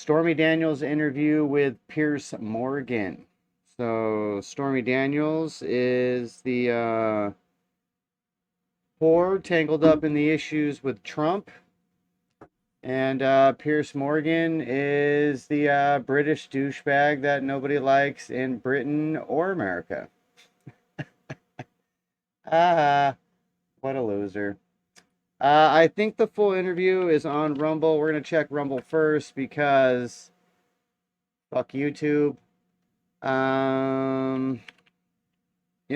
Stormy Daniels' interview with Piers Morgan. So Stormy Daniels is the whore tangled up in the issues with Trump. And Piers Morgan is the British douchebag that nobody likes in Britain or America. Ah, what a loser. I think the full interview is on Rumble. We're going to check Rumble first because fuck YouTube. You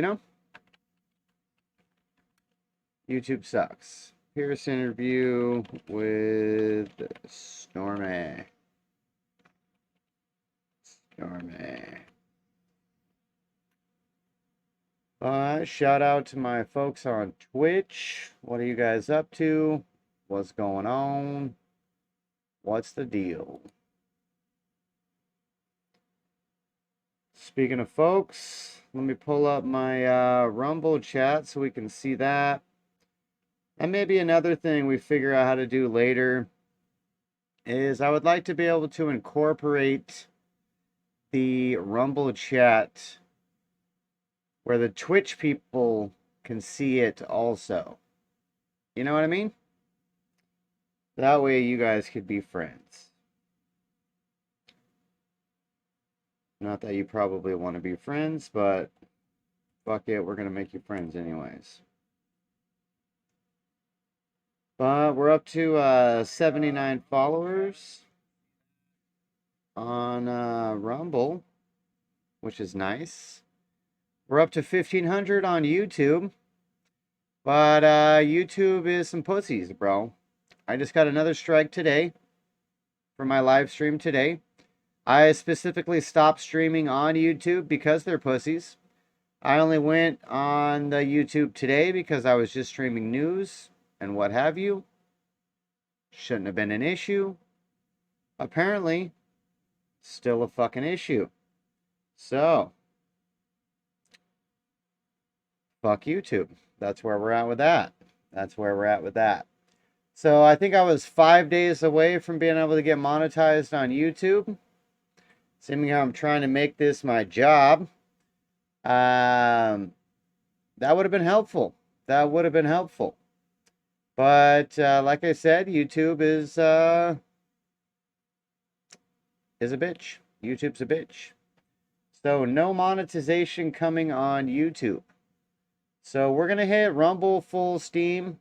know, YouTube sucks. Here's an interview with Stormy. Shout out to my folks on Twitch. What are you guys up to? What's going on? What's the deal? Speaking of folks, let me pull up my Rumble chat so we can see that. And maybe another thing we figure out how to do later is I would like to be able to incorporate the Rumble chat where the Twitch people can see it also. You know what I mean? That way you guys could be friends. Not that you probably want to be friends, but fuck it, we're going to make you friends anyways. But we're up to 79 followers on Rumble, which is nice. We're up to 1,500 on YouTube. But YouTube is some pussies, bro. I just got another strike today for my live stream today. I specifically stopped streaming on YouTube because they're pussies. I only went on the YouTube today because I was just streaming news and what have you. Shouldn't have been an issue. Apparently, still a fucking issue. So, fuck YouTube. That's where we're at with that. So I think I was 5 days away from being able to get monetized on YouTube. Seeming how I'm trying to make this my job. That would have been helpful. But like I said, YouTube is a bitch. YouTube's a bitch. So no monetization coming on YouTube. So we're going to hit Rumble full steam.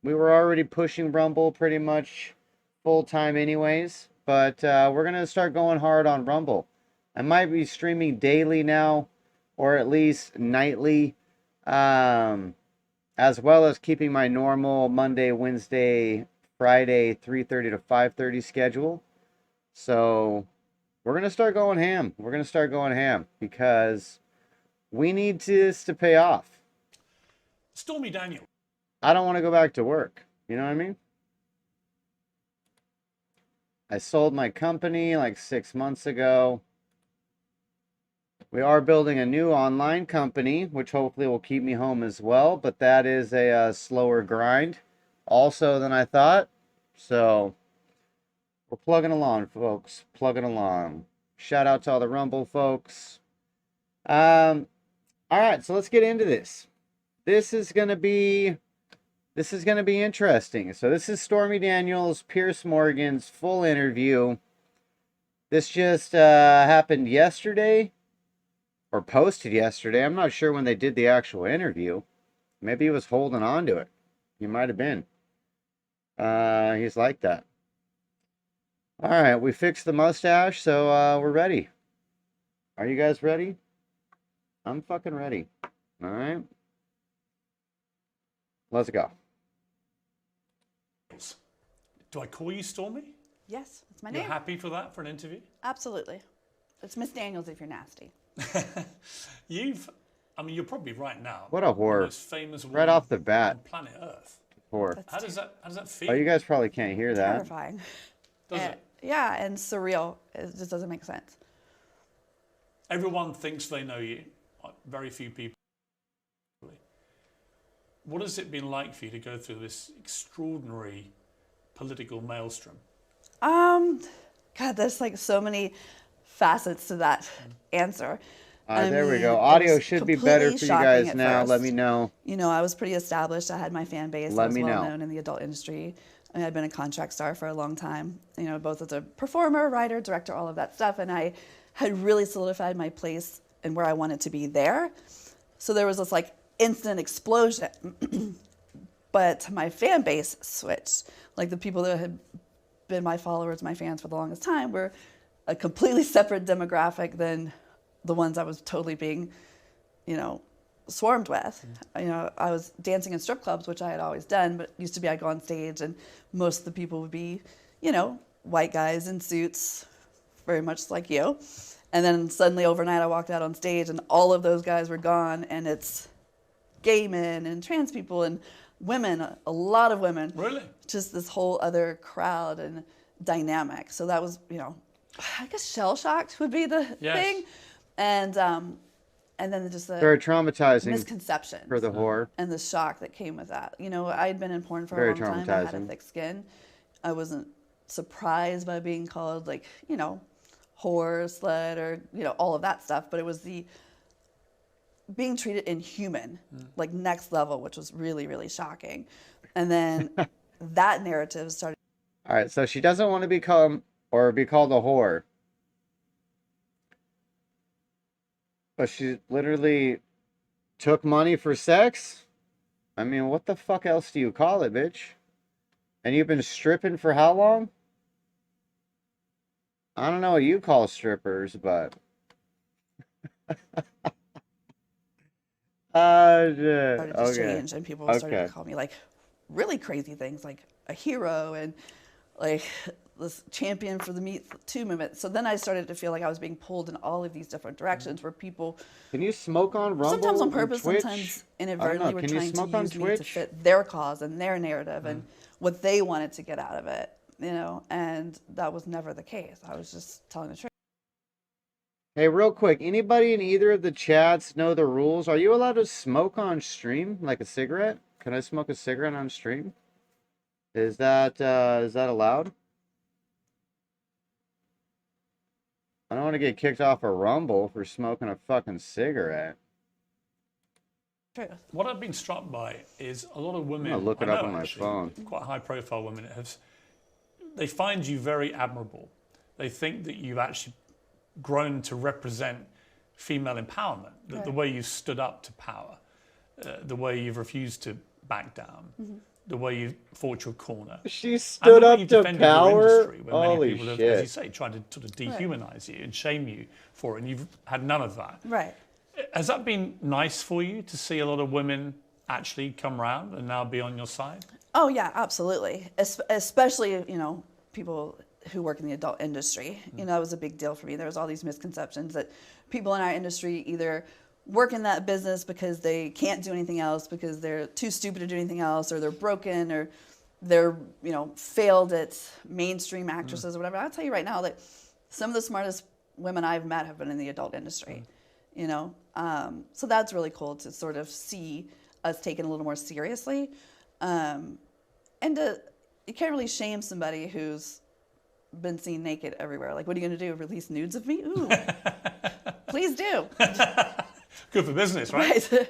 We were already pushing Rumble pretty much full time anyways. But we're going to start going hard on Rumble. I might be streaming daily now. Or at least nightly. As well as keeping my normal Monday, Wednesday, Friday 3:30 to 5:30 schedule. So we're going to start going ham. Because we need this to pay off. Stormy Daniels. I don't want to go back to work. You know what I mean? I sold my company like 6 months ago. We are building a new online company, which hopefully will keep me home as well. But that is a slower grind also than I thought. So we're plugging along, folks. Shout out to all the Rumble folks. All right, so let's get into this. This is gonna be interesting. So this is Stormy Daniels, Piers Morgan's full interview. This just happened yesterday or posted yesterday. I'm not sure when they did the actual interview. Maybe he was holding on to it. He might have been. He's like that. All right, we fixed the mustache, so we're ready. Are you guys ready? I'm fucking ready. All right. Let's go. Do I call you Stormy? Yes, it's my You're name. happy for that, for an interview? Absolutely. It's Miss Daniels if you're nasty. You're probably right now. What a whore. The most famous woman right off the bat. on planet Earth. Whore. How does that feel? Oh, you guys probably can't hear that. Terrifying. Does it? Yeah, and surreal. It just doesn't make sense. Everyone thinks they know you. Very few people. What has it been like for you to go through this extraordinary political maelstrom? God, there's like so many facets to that answer. There we mean, go. it Audio was should be better completely for you shocking guys at now. Let first. me know. You know, I was pretty established. I had my fan base. I Let was me well know. known in the adult industry. I mean, I'd been a contract star for a long time, you know, both as a performer, writer, director, all of that stuff. And I had really solidified my place and where I wanted to be there. So there was this like instant explosion. But my fan base switched. Like the people that had been my followers, my fans for the longest time were a completely separate demographic than the ones I was totally being, you know, swarmed with. You know, I was dancing in strip clubs, which I had always done, but it used to be I'd go on stage and most of the people would be, you know, white guys in suits, very much like you. And then suddenly overnight I walked out on stage and all of those guys were gone, and it's gay men and trans people and women, a lot of women. Really? Just this whole other crowd and dynamic. So that was, you know, I guess shell-shocked would be the thing. And then just the Very traumatizing misconception for the whore. and the shock that came with that. You know, I'd been in porn for Very a long time. I had a traumatizing. thick skin. I wasn't surprised by being called like, you know, whore, slut, or, you know, all of that stuff. But it was the being treated inhuman, like next level, which was really, really shocking. And then that narrative started. All right, so she doesn't want to become or be called a whore. But she literally took money for sex? I mean, what the fuck else do you call it, bitch? And you've been stripping for how long? I don't know what you call strippers, but... started to okay. change, and people started to call me like really crazy things, like a hero and like this champion for the Me Too movement. So then I started to feel like I was being pulled in all of these different directions where people, Can you smoke on Rumble? sometimes on or purpose, Twitch? sometimes I don't inadvertently, know. were Can you trying to smoke on use me to Twitch? fit their cause and their narrative and what they wanted to get out of it, you know, and that was never the case. I was just telling the truth. Hey, real quick, anybody in either of the chats know the rules? Are you allowed to smoke on stream, like a cigarette? Can I smoke a cigarette on stream? Is that allowed? I don't want to get kicked off a Rumble for smoking a fucking cigarette. Truth. What I've been struck by is a lot of women. I'm gonna look it I up know, on my actually, phone. Quite high-profile women they find you very admirable. They think that you've actually grown to represent female empowerment. The way you stood up to power, the way you've refused to back down, the way you fought your corner. She And stood the way up you to defended your power. industry, where many Holy people have, shit! as you say, tried to sort of dehumanize you and shame you for it, and you've had none of that. Right. Has that been nice for you to see a lot of women actually come around and now be on your side? Oh yeah, absolutely. Especially, you know, people who work in the adult industry. You know, that was a big deal for me. There was all these misconceptions that people in our industry either work in that business because they can't do anything else, because they're too stupid to do anything else, or they're broken, or they're, you know, failed at mainstream actresses or whatever. I'll tell you right now that some of the smartest women I've met have been in the adult industry, you know. So that's really cool to sort of see us taken a little more seriously. And you can't really shame somebody who's been seen naked everywhere. Like, what are you going to do? Release nudes of me? Ooh, please do. Good for business, right? Right.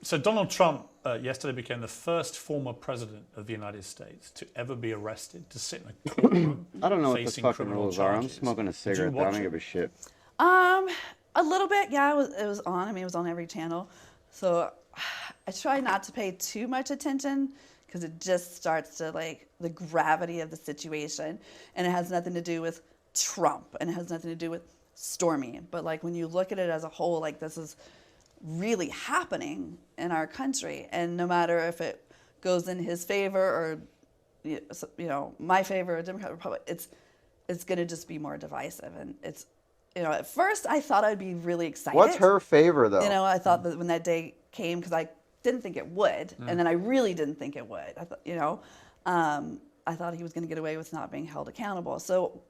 So Donald Trump yesterday became the first former president of the United States to ever be arrested, to sit in a courtroom I don't know what the facing fucking criminal rules are. I'm charges. smoking a Did you cigarette. Though. I watch don't it? give a shit. A little bit, yeah. It was on. I mean, it was on every channel. So I try not to pay too much attention because it just starts to, like, the gravity of the situation, and it has nothing to do with Trump, and it has nothing to do with Stormy. But like, when you look at it as a whole, like, this is really happening in our country, and no matter if it goes in his favor or, you know, my favor, or Democrat, Republic, it's going to just be more divisive. And it's, you know, at first I thought I'd be really excited. What's her favor, though? You know, I thought that when that day came, because I didn't think it would, and then I really didn't think it would. I thought, you know, I thought he was going to get away with not being held accountable. So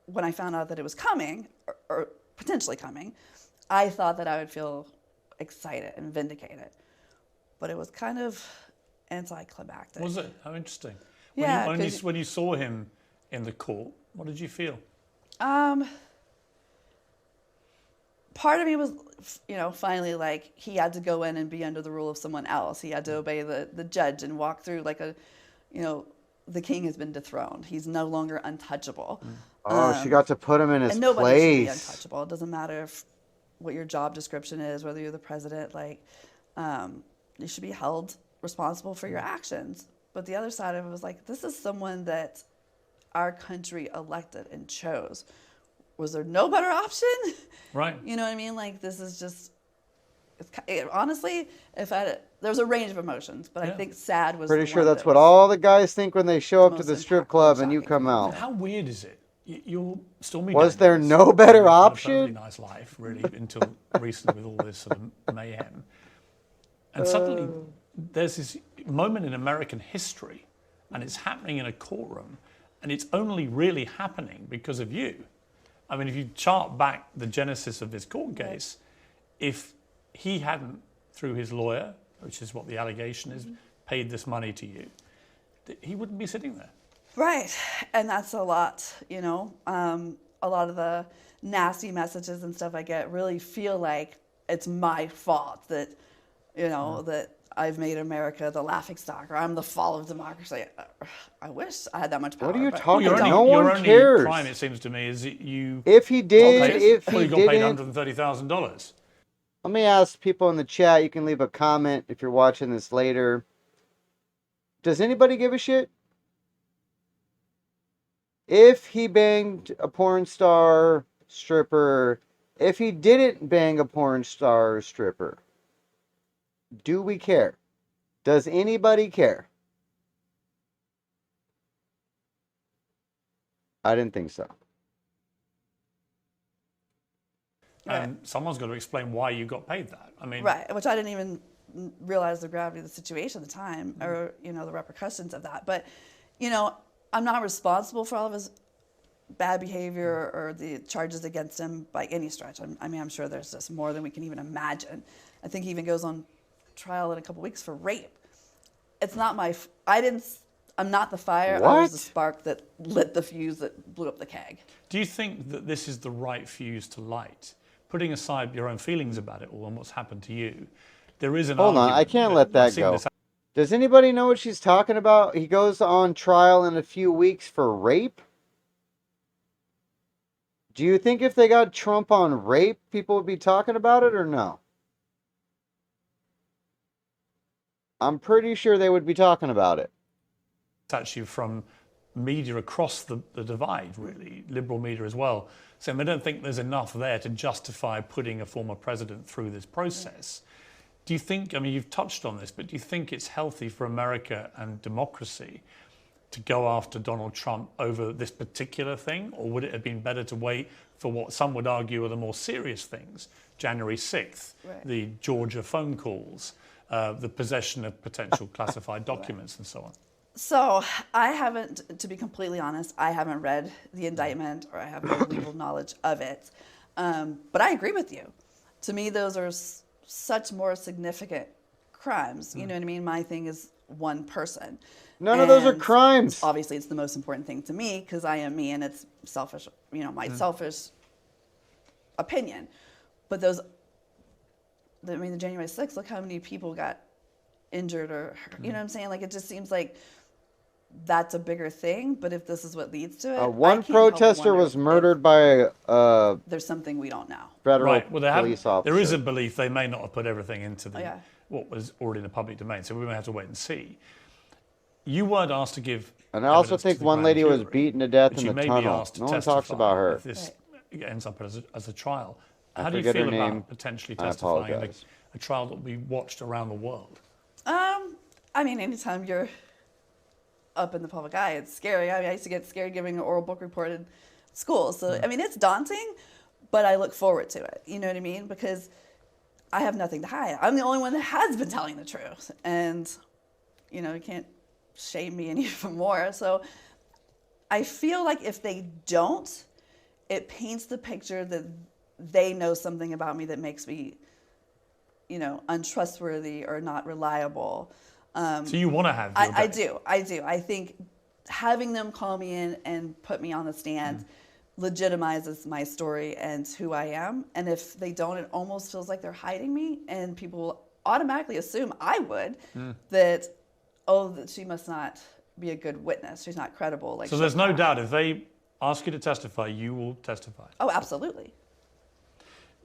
when I found out that it was coming, or potentially coming, I thought that I would feel excited and vindicated. But it was kind of anticlimactic. Was it? How interesting. Yeah, When you saw him in the court, What did you feel? Part of me was, finally like he had to go in and be under the rule of someone else. He had to obey the judge and walk through like the king has been dethroned. He's no longer untouchable. Oh, she got to put him in his And nobody should be place. untouchable. It doesn't matter what your job description is, whether you're the president. Like, you should be held responsible for your actions. But the other side of it was like, this is someone that our country elected and chose. Was there no better option? Right. You know what I mean? Like, this is just, honestly, there's a range of emotions, but I think sad was Pretty the sure one that's that what was all the guys think when they show up to most the strip impactful club and and you shocking come for me. out. How weird is it? You're Stormy Was Daniels, there no better you had option? a perfectly nice life, really, until recently with all this sort of mayhem. And suddenly, there's this moment in American history, and it's happening in a courtroom, and it's only really happening because of you. I mean, if you chart back the genesis of this court case, if he hadn't, through his lawyer, which is what the allegation is, paid this money to you, he wouldn't be sitting there. Right. And that's a lot, a lot of the nasty messages and stuff I get really feel like it's my fault that, that I've made America the laughingstock, or I'm the fall of democracy. I wish I had that much power. What are you but talking I about? don't. No your one only cares. crime, it seems to me, is that you If he did, if well, he you got paid didn't, $130,000. let me ask people in the chat. You can leave a comment if you're watching this later. Does anybody give a shit? If he banged a porn star stripper, if he didn't bang a porn star stripper, do we care? Does anybody care? I didn't think so. And someone's got to explain why you got paid that. I mean, Right, which I didn't even realize the gravity of the situation at the time, or the repercussions of that. But I'm not responsible for all of his bad behavior or the charges against him by any stretch. I'm sure there's just more than we can even imagine. I think he even goes on trial in a couple weeks for rape. It's not I'm not the fire. I was the What? spark that lit the fuse that blew up the keg. do you think that this is the right fuse to light? Putting aside your own feelings about it all and what's happened to you, there is an Hold on, I argument can't let I've that seen go. this Does anybody know what she's talking about? He goes on trial in a few weeks for rape? Do you think if they got Trump on rape, people would be talking about it or no? I'm pretty sure they would be talking about it. actually from media across the divide, really, liberal media as well, saying they don't think there's enough there to justify putting a former president through this process. Do you think, you've touched on this, but do you think it's healthy for America and democracy to go after Donald Trump over this particular thing? Or would it have been better to wait for what some would argue are the more serious things? January 6th, the Georgia phone calls, the possession of potential classified documents and so on. So I haven't, to be completely honest, I haven't read the indictment or I have no legal knowledge of it. But I agree with you. To me, those are such more significant crimes. You know what I mean? My thing is one person. None of those are And crimes. Obviously, it's the most important thing to me because I am me and it's selfish, my selfish opinion. But the January 6th, look how many people got injured or, you know what I'm saying? Like, it just seems like that's a bigger thing. But if this is what leads to it, One I can't help but protester wonder was if murdered by a there's something we don't know. federal Right. Well, police officer. there is a belief they may not have put everything into yeah. what was already in the public domain. So we may have to wait and see. You weren't asked to give. And I also evidence to think the one grand lady was jury, beaten to death but in you the may be tunnel. asked to No one talks testify about her. If this ends up as a trial. I How do you forget feel her name. about potentially I testifying in apologize. a trial that will be watched around the world? Anytime you're up in the public eye, it's scary. I used to get scared giving an oral book report in school. So, it's daunting, but I look forward to it. You know what I mean? Because I have nothing to hide. I'm the only one that has been telling the truth. And, you can't shame me any even more. So I feel like if they don't, it paints the picture that they know something about me that makes me, untrustworthy or not reliable. So you want to have your I day. do. I think having them call me in and put me on the stand legitimizes my story and who I am. And if they don't, it almost feels like they're hiding me, and people will automatically assume I would that, oh, that she must not be a good witness. She's not credible. Like, So there's no doubt if they ask you to testify, you will testify. Oh, absolutely.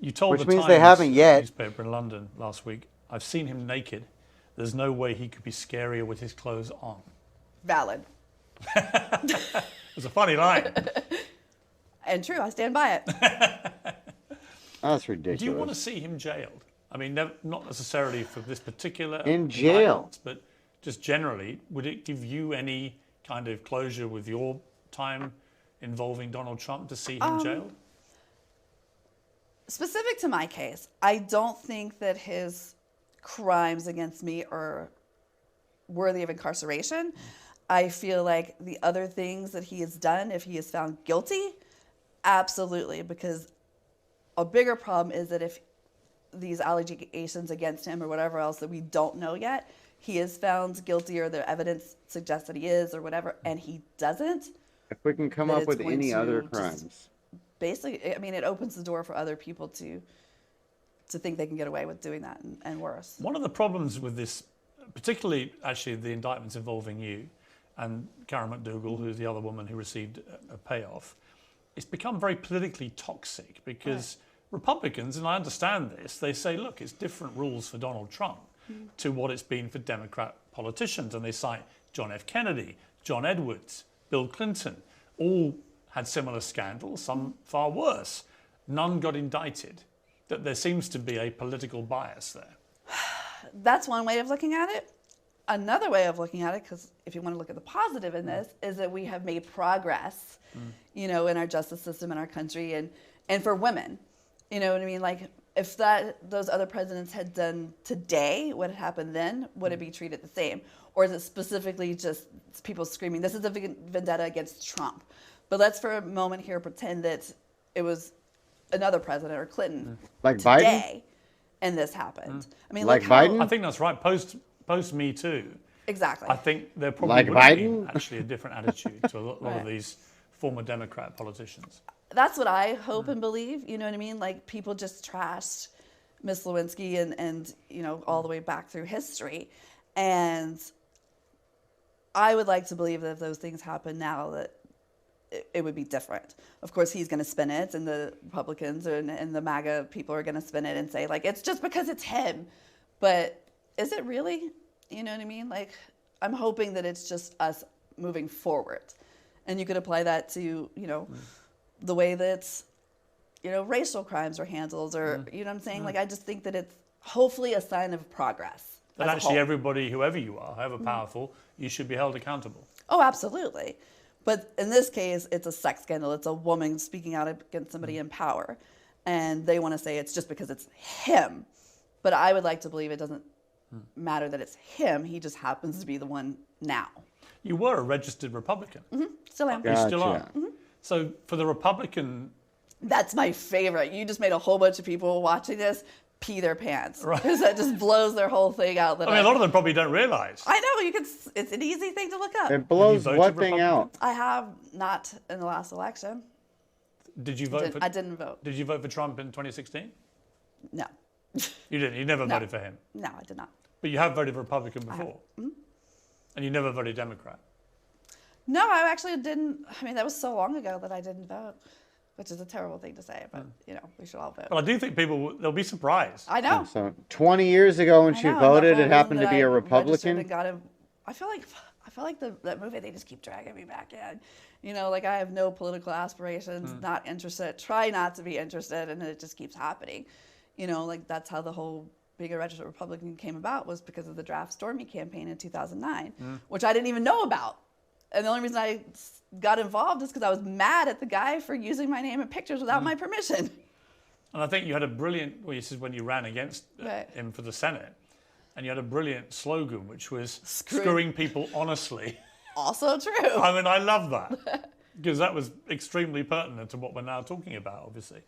You told Which the means they Times haven't yet. newspaper in London last week, I've seen him naked. There's no way he could be scarier with his clothes on. Valid. It's a funny line. And true, I stand by it. That's ridiculous. Do you want to see him jailed? I mean, not necessarily for this particular In jail. indictment, but just generally, would it give you any kind of closure with your time involving Donald Trump to see him jailed? Specific to my case, I don't think that his crimes against me are worthy of incarceration. I feel like the other things that he has done, if he is found guilty, absolutely, because a bigger problem is that if these allegations against him or whatever else that we don't know yet, he is found guilty or the evidence suggests that he is or whatever, and he doesn't. If we can come that up it's with going any to other just crimes. Basically, I mean, it opens the door for other people to think they can get away with doing that and worse. One of the problems with this, particularly actually the indictments involving you and Karen McDougal, who's the other woman who received a payoff, it's become very politically toxic because Republicans, and I understand this, they say, look, it's different rules for Donald Trump to what it's been for Democrat politicians. And they cite John F. Kennedy, John Edwards, Bill Clinton, all had similar scandals, some far worse. None got indicted. That there seems to be a political bias there. That's one way of looking at it. Another way of looking at it, because if you want to look at the positive in this, is that we have made progress, you know, in our justice system in our country and for women. You know what I mean? Like, if those other presidents had done today what had happened then, would it be treated the same? Or is it specifically just people screaming, this is a vendetta against Trump? But let's for a moment here pretend that it was another president or Clinton Like today, and this happened. I mean, Like look how, Biden? I think that's right. Post Me Too, exactly. I think there probably Like would have been Biden? actually a different attitude to a lot of these former Democrat politicians. That's what I hope and believe. You know what I mean? Like, people just trashed Miss Lewinsky and you know, all the way back through history. And I would like to believe that if those things happen now, that it would be different. Of course, he's going to spin it, and the Republicans and the MAGA people are going to spin it and say, like, it's just because it's him. But is it really? You know what I mean? Like, I'm hoping that it's just us moving forward. And you could apply that to, you know, the way that, you know, racial crimes are handled, or, you know what I'm saying? Like, I just think that it's hopefully a sign of progress. That as a actually whole. everybody, whoever you are, however powerful, you should be held accountable. Oh, absolutely. But in this case, it's a sex scandal. It's a woman speaking out against somebody in power. And they want to say it's just because it's him. But I would like to believe it doesn't matter that it's him. He just happens to be the one now. You were a registered Republican. Still am. You still are. Gotcha. So for the Republican, That's my favorite. You just made a whole bunch of people watching this pee their pants. Right. Because that just blows their whole thing out. That I mean, a lot of them probably don't realize. I know, it's an easy thing to look up. It blows voted what thing Republican? out? I have not in the last election. Did you vote for? I didn't vote. Did you vote for Trump in 2016? No. You didn't. You never No. voted for him. No, I did not. But you have voted Republican before, and you never voted Democrat. No, I actually didn't. I mean, that was so long ago that I didn't vote, which is a terrible thing to say, but, you know, we should all vote. But I do think they'll be surprised. I know. So 20 years ago when I she know, the voted, whole it happened room to be that a I registered Republican. and got him. I feel like that movie, they just keep dragging me back in. You know, like, I have no political aspirations, not interested, try not to be interested, and it just keeps happening. You know, like, that's how the whole being a registered Republican came about, was because of the draft Stormy campaign in 2009, which I didn't even know about. And the only reason I got involved is because I was mad at the guy for using my name and pictures without my permission. And I think you had a brilliant. Well, this is when you ran against Right. him for the Senate, and you had a brilliant slogan, which was Screw- "Screwing people honestly." Also true. I mean, I love that because that was extremely pertinent to what we're now talking about, obviously.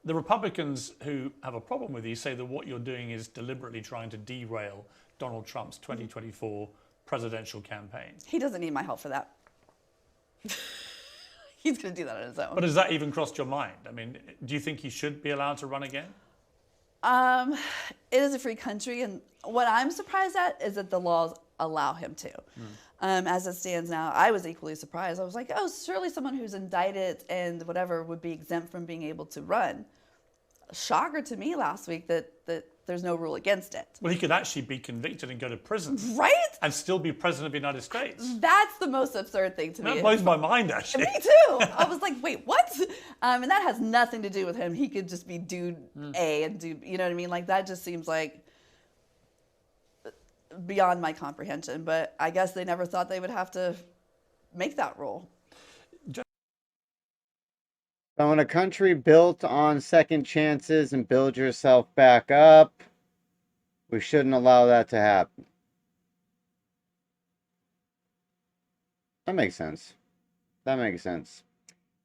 The Republicans who have a problem with you say that what you're doing is deliberately trying to derail Donald Trump's 2024 presidential campaign. He doesn't need my help for that. He's going to do that on his own. But has that even crossed your mind? I mean, do you think he should be allowed to run again? It is a free country, and what I'm surprised at is that the laws allow him to. As it stands now, I was equally surprised. I was like, oh, surely someone who's indicted and whatever would be exempt from being able to run. Shocker to me last week that there's no rule against it. Well, he could actually be convicted and go to prison. Right? And still be president of the United States. That's the most absurd thing to me. That blows my mind, actually. Me too. I was like, wait, what? And that has nothing to do with him. He could just be dude A and dude, you know what I mean? Like, that just seems like beyond my comprehension. But I guess they never thought they would have to make that rule. So in a country built on second chances and build yourself back up, we shouldn't allow that to happen. That makes sense. That makes sense.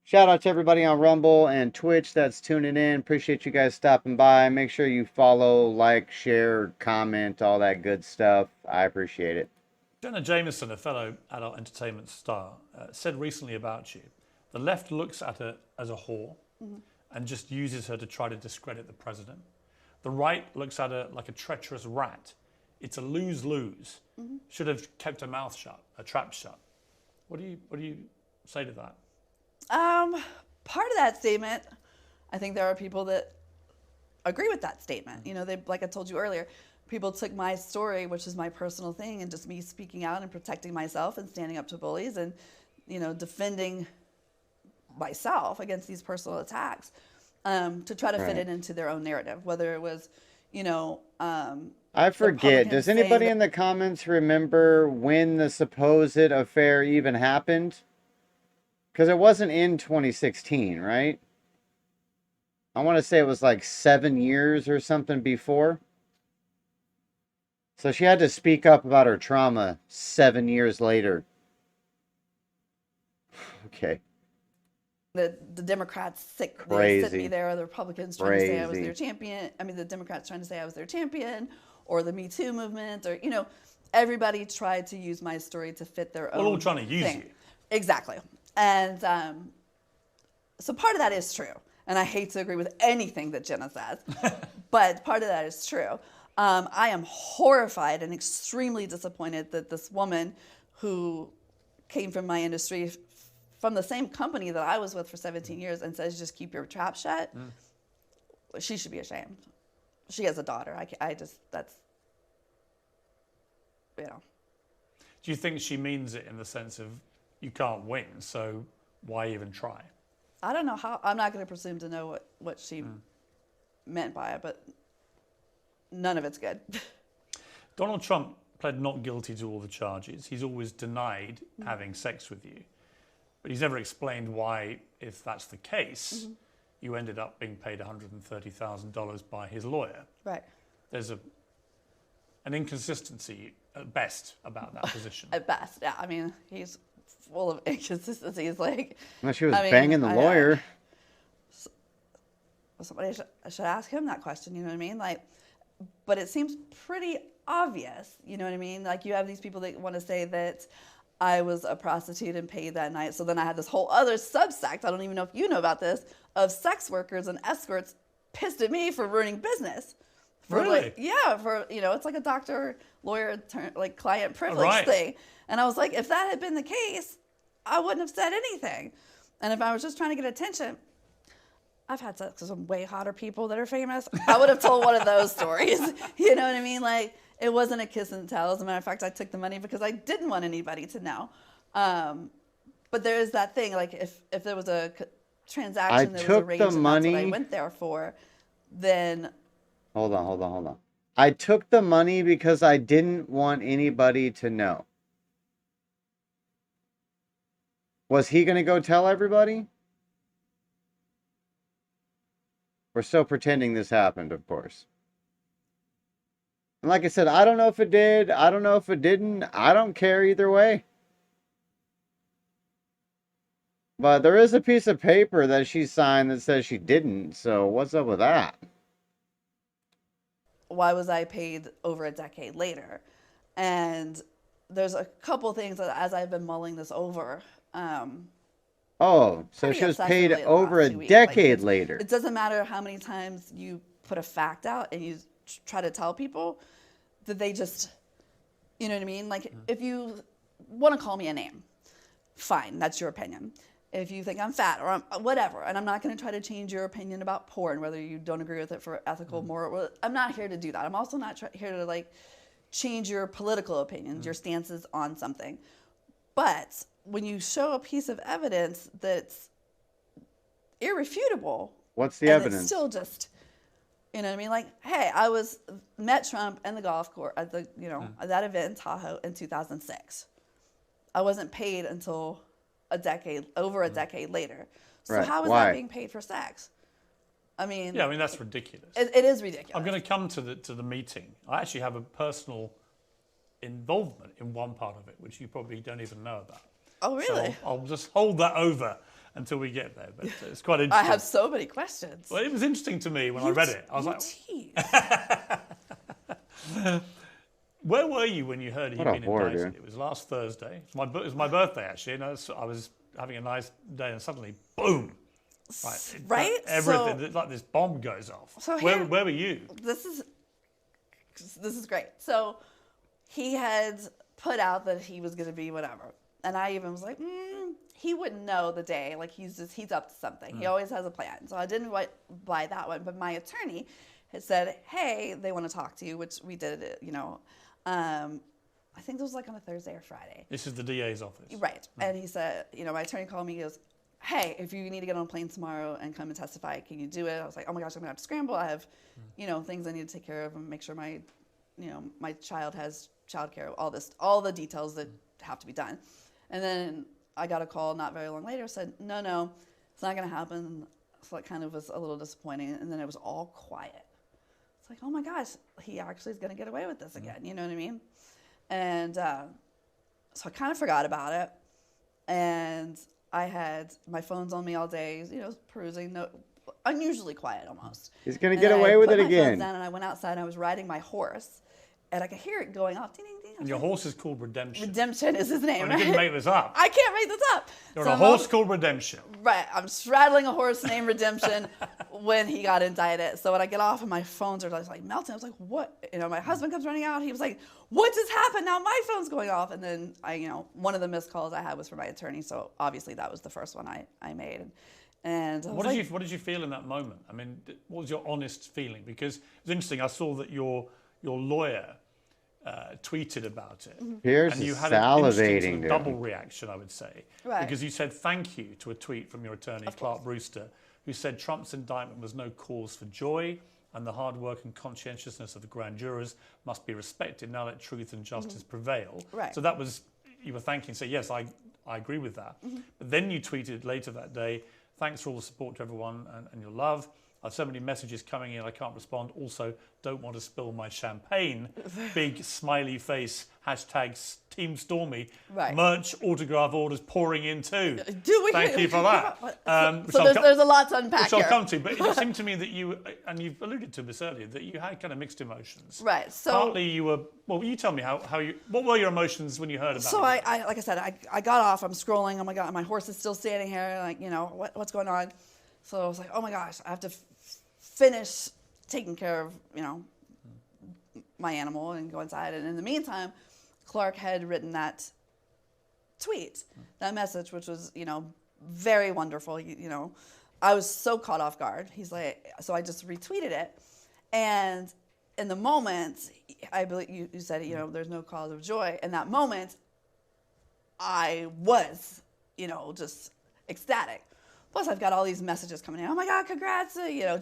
Shout out to everybody on Rumble and Twitch that's tuning in. Appreciate you guys stopping by. Make sure you follow, like, share, comment, all that good stuff. I appreciate it. Jenna Jameson, a fellow adult entertainment star, said recently about you, the left looks at her as a whore and just uses her to try to discredit the president. The right looks at her like a treacherous rat. It's a lose-lose. Should have kept her mouth shut, her trap shut. What do you say to that? Part of that statement, I think there are people that agree with that statement. You know, they, like I told you earlier, people took my story, which is my personal thing, and just me speaking out and protecting myself and standing up to bullies and, you know, defending myself against these personal attacks, to try to fit it into their own narrative, whether it was, you know, I forget. Does anybody in the comments remember when the supposed affair even happened? Because it wasn't in 2016, right? I want to say it was like 7 years or something before. So she had to speak up about her trauma 7 years later. Okay. The Democrats sent me there, the Republicans trying to say I was their champion. I mean, the Democrats trying to say I was their champion, or the Me Too movement, or, you know, everybody tried to use my story to fit their own We're all trying to use you. Exactly. And so part of that is true. And I hate to agree with anything that Jenna says, but part of that is true. I am horrified and extremely disappointed that this woman who came from my industry, from the same company that I was with for 17 years, and says, just keep your trap shut, she should be ashamed. She has a daughter. That's, you know. Do you think she means it in the sense of you can't win, so why even try? I don't know how. I'm not going to presume to know what she meant by it, but none of it's good. Donald Trump pled not guilty to all the charges. He's always denied having sex with you. But he's never explained why, if that's the case, you ended up being paid $130,000 by his lawyer. Right. There's an inconsistency at best about that position. At best, yeah. I mean, he's full of inconsistencies. Like, Well, she was banging the lawyer. Somebody should ask him that question. You know what I mean? Like, but it seems pretty obvious. You know what I mean? Like, you have these people that want to say that I was a prostitute and paid that night. So then I had this whole other subsect, I don't even know if you know about this, of sex workers and escorts pissed at me for ruining business. For really? For, you know, it's like a doctor, lawyer, like client privilege thing. And I was like, if that had been the case, I wouldn't have said anything. And if I was just trying to get attention, I've had sex with some way hotter people that are famous. I would have told one of those stories. You know what I mean? Like, it wasn't a kiss and tell. As a matter of fact, I took the money because I didn't want anybody to know. But there is that thing, like, if there was a transaction that was arranged and that's what I went there for, then... Hold on. I took the money because I didn't want anybody to know. Was he going to go tell everybody? We're still pretending this happened, of course. And like I said, I don't know if it did. I don't know if it didn't. I don't care either way. But there is a piece of paper that she signed that says she didn't. So what's up with that? Why was I paid over a decade later? And there's a couple things that as I've been mulling this over, Oh, so pretty she was paid obsessively the over last a 2 weeks. decade later. It doesn't matter how many times you put a fact out and you try to tell people that they just, you know what I mean? Like, if you want to call me a name, fine, that's your opinion. If you think I'm fat or I'm whatever, and I'm not going to try to change your opinion about porn, whether you don't agree with it for ethical, moral, I'm not here to do that. I'm also not here to like change your political opinions, your stances on something. But when you show a piece of evidence that's irrefutable, What's the and evidence? it's still just, you know what I mean? Like, hey, met Trump in the golf course at the, at that event in Tahoe in 2006. I wasn't paid until over a decade later. So Right. how is Why? that being paid for sex? I mean, Yeah, I mean that's ridiculous. it is ridiculous. I'm going to come to the meeting. I actually have a personal involvement in one part of it, which you probably don't even know about. Oh, really? So I'll just hold that over until we get there. But it's quite interesting. I have so many questions. Well, it was interesting to me when I read it. I was like, tease. where were you when you heard he'd What a been whore, indicted? dude. It was last Thursday. It was my birthday, actually. And I was having a nice day, and suddenly, boom. Right? Everything, like this bomb goes off. So where were you? This is great. So he had put out that he was going to be whatever. And I even was like, he wouldn't know the day. Like, he's up to something. He always has a plan. So I didn't buy that one. But my attorney had said, hey, they want to talk to you, which we did, I think it was like on a Thursday or Friday. This is the DA's office. Right. And he said, my attorney called me. He goes, hey, if you need to get on a plane tomorrow and come and testify, can you do it? I was like, oh my gosh, I'm going to have to scramble. I have, things I need to take care of and make sure my child has childcare, all the details that have to be done. And then I got a call not very long later, said, no, it's not going to happen. So it kind of was a little disappointing. And then it was all quiet. It's like, oh my gosh, he actually is going to get away with this again. You know what I mean? And so I kind of forgot about it. And I had my phone's on me all day, perusing, unusually quiet almost. He's going to get away with it I put my phone again. down and I went outside and I was riding my horse. And I could hear it going off. Ding, ding, ding. And your horse is called Redemption. Redemption is his name, I right? didn't make this up. I can't make this up. You're So on a horse called Redemption. Right. I'm straddling a horse named Redemption when he got indicted. So when I get off and my phones are like melting, I was like, what? My husband comes running out. He was like, what just happened? Now my phone's going off. And then one of the missed calls I had was from my attorney. So obviously that was the first one I made. And what did you feel in that moment? I mean, what was your honest feeling? Because it was interesting. I saw that your lawyer tweeted about it. Piers and you is had an interesting salivating, dude. double reaction, I would say. Right. Because you said thank you to a tweet from your attorney, Clark Brewster, who said Trump's indictment was no cause for joy and the hard work and conscientiousness of the grand jurors must be respected now that truth and justice prevail. Right. So that was, you were thanking, so yes, I agree with that. But then you tweeted later that day, thanks for all the support to everyone and your love. I have so many messages coming in, I can't respond. Also, don't want to spill my champagne. Big smiley face, hashtags Team Stormy. Right. Merch, autograph orders pouring in too. Thank you for that. So there's a lot to unpack Which I'll here. come to, but it just seemed to me that you, and you've alluded to this earlier, that you had kind of mixed emotions. Right. So Partly you were, well, you tell me what were your emotions when you heard about it? So I like I said, I got off. I'm scrolling. Oh my god, my horse is still standing here. Like, what's going on? So I was like, oh my gosh, I have to finish taking care of my animal and go inside. And in the meantime, Clark had written that tweet, that message, which was very wonderful. I was so caught off guard. He's like, so I just retweeted it, and in the moment, I believe you said, there's no cause of joy. In that moment, I was, just ecstatic. Plus, I've got all these messages coming in. Oh my God, congrats!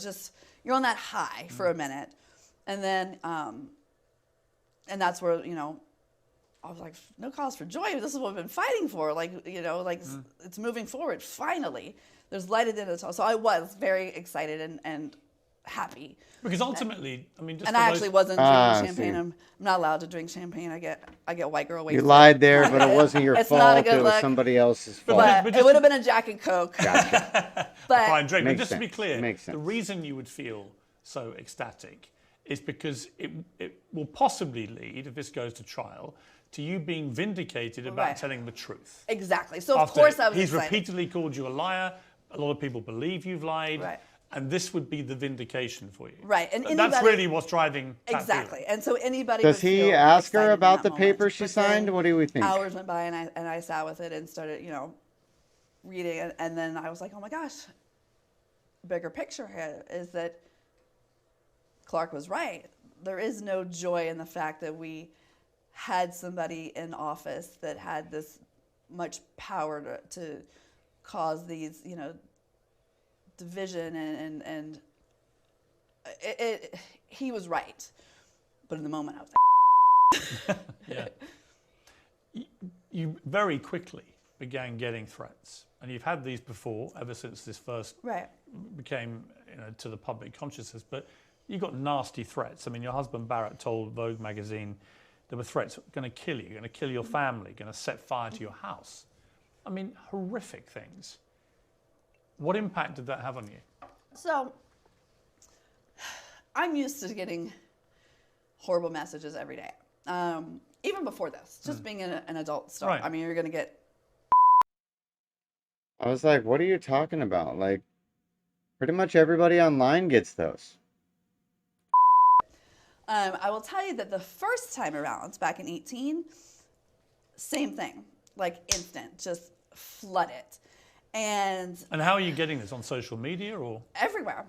Just you're on that high for a minute, and then, and that's where I was like, no cause for joy. This is what I've been fighting for. It's moving forward. Finally, there's light at the end of the tunnel. So I was very excited and happy. Because ultimately, I mean, just And for I those- actually wasn't drinking champagne. see. I'm not allowed to drink champagne. I get white girl You wasted. lied there, but it wasn't your It's not a fault. good It was look. somebody else's fault. But, But it just- would have been a Jack and Coke. Gotcha. But fine drink. But Makes just to be sense. clear, Makes the sense. reason you would feel so ecstatic is because it will possibly lead, if this goes to trial, to you being vindicated about Right. telling the truth. Exactly. So of After course I was he's excited. repeatedly called you a liar. A lot of people believe you've lied. Right. And this would be the vindication for you. Right. And that's anybody- really what's driving that Exactly. feeling. And so anybody Does would he feel ask her excited in about that the paper moment. she But then signed? What do we think? Hours went by and I sat with it and started, reading it. And then I was like, oh my gosh, bigger picture here is that Clark was right. There is no joy in the fact that we had somebody in office that had this much power to cause these, division and he was right. But in the moment I was like, Yeah. You very quickly began getting threats. And you've had these before, ever since this first right. became to the public consciousness. But you got nasty threats. I mean, your husband Barrett told Vogue magazine there were threats, going to kill you, going to kill your family, going to set fire to your house. I mean, horrific things. What impact did that have on you? So I'm used to getting horrible messages every day. Even before this, just being an adult star. Right. I mean, you're going to get. I was like, what are you talking about? Like, pretty much everybody online gets those. I will tell you that the first time around, back in 18, same thing, like instant, just flood it. And how are you getting this? On social media or? everywhere,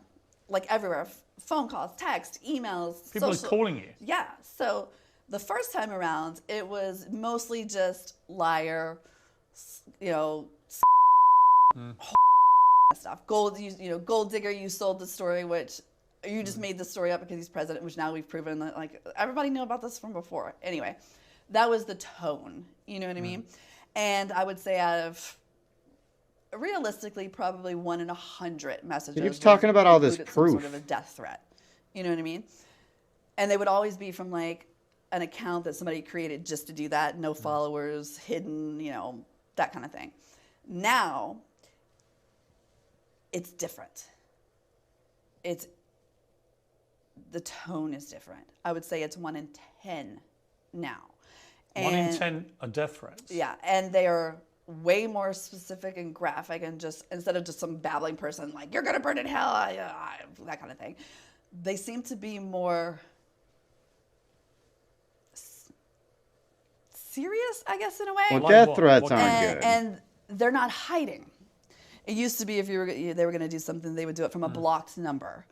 like everywhere, phone calls, text, emails. People social. are calling you. Yeah. So the first time around, it was mostly just liar, stuff. Gold digger, you sold the story, which you just made the story up because he's president, which now we've proven that like everybody knew about this from before. Anyway, that was the tone. You know what I mean? And I would say out of realistically probably 1 in 100 messages. He keeps talking about all this included some proof. sort of a death threat. You know what I mean? And they would always be from like an account that somebody created just to do that, no followers, hidden, that kind of thing. Now, it's different. The tone is different. I would say it's 1 in 10 now. 1 in 10 are death threats. Yeah, and they are way more specific and graphic, and just instead of just some babbling person like "you're gonna burn in hell," that kind of thing, they seem to be more serious, I guess, in a way. Well, Like death what? threats What aren't kind? good. And they're not hiding. It used to be if they were going to do something, they would do it from a blocked number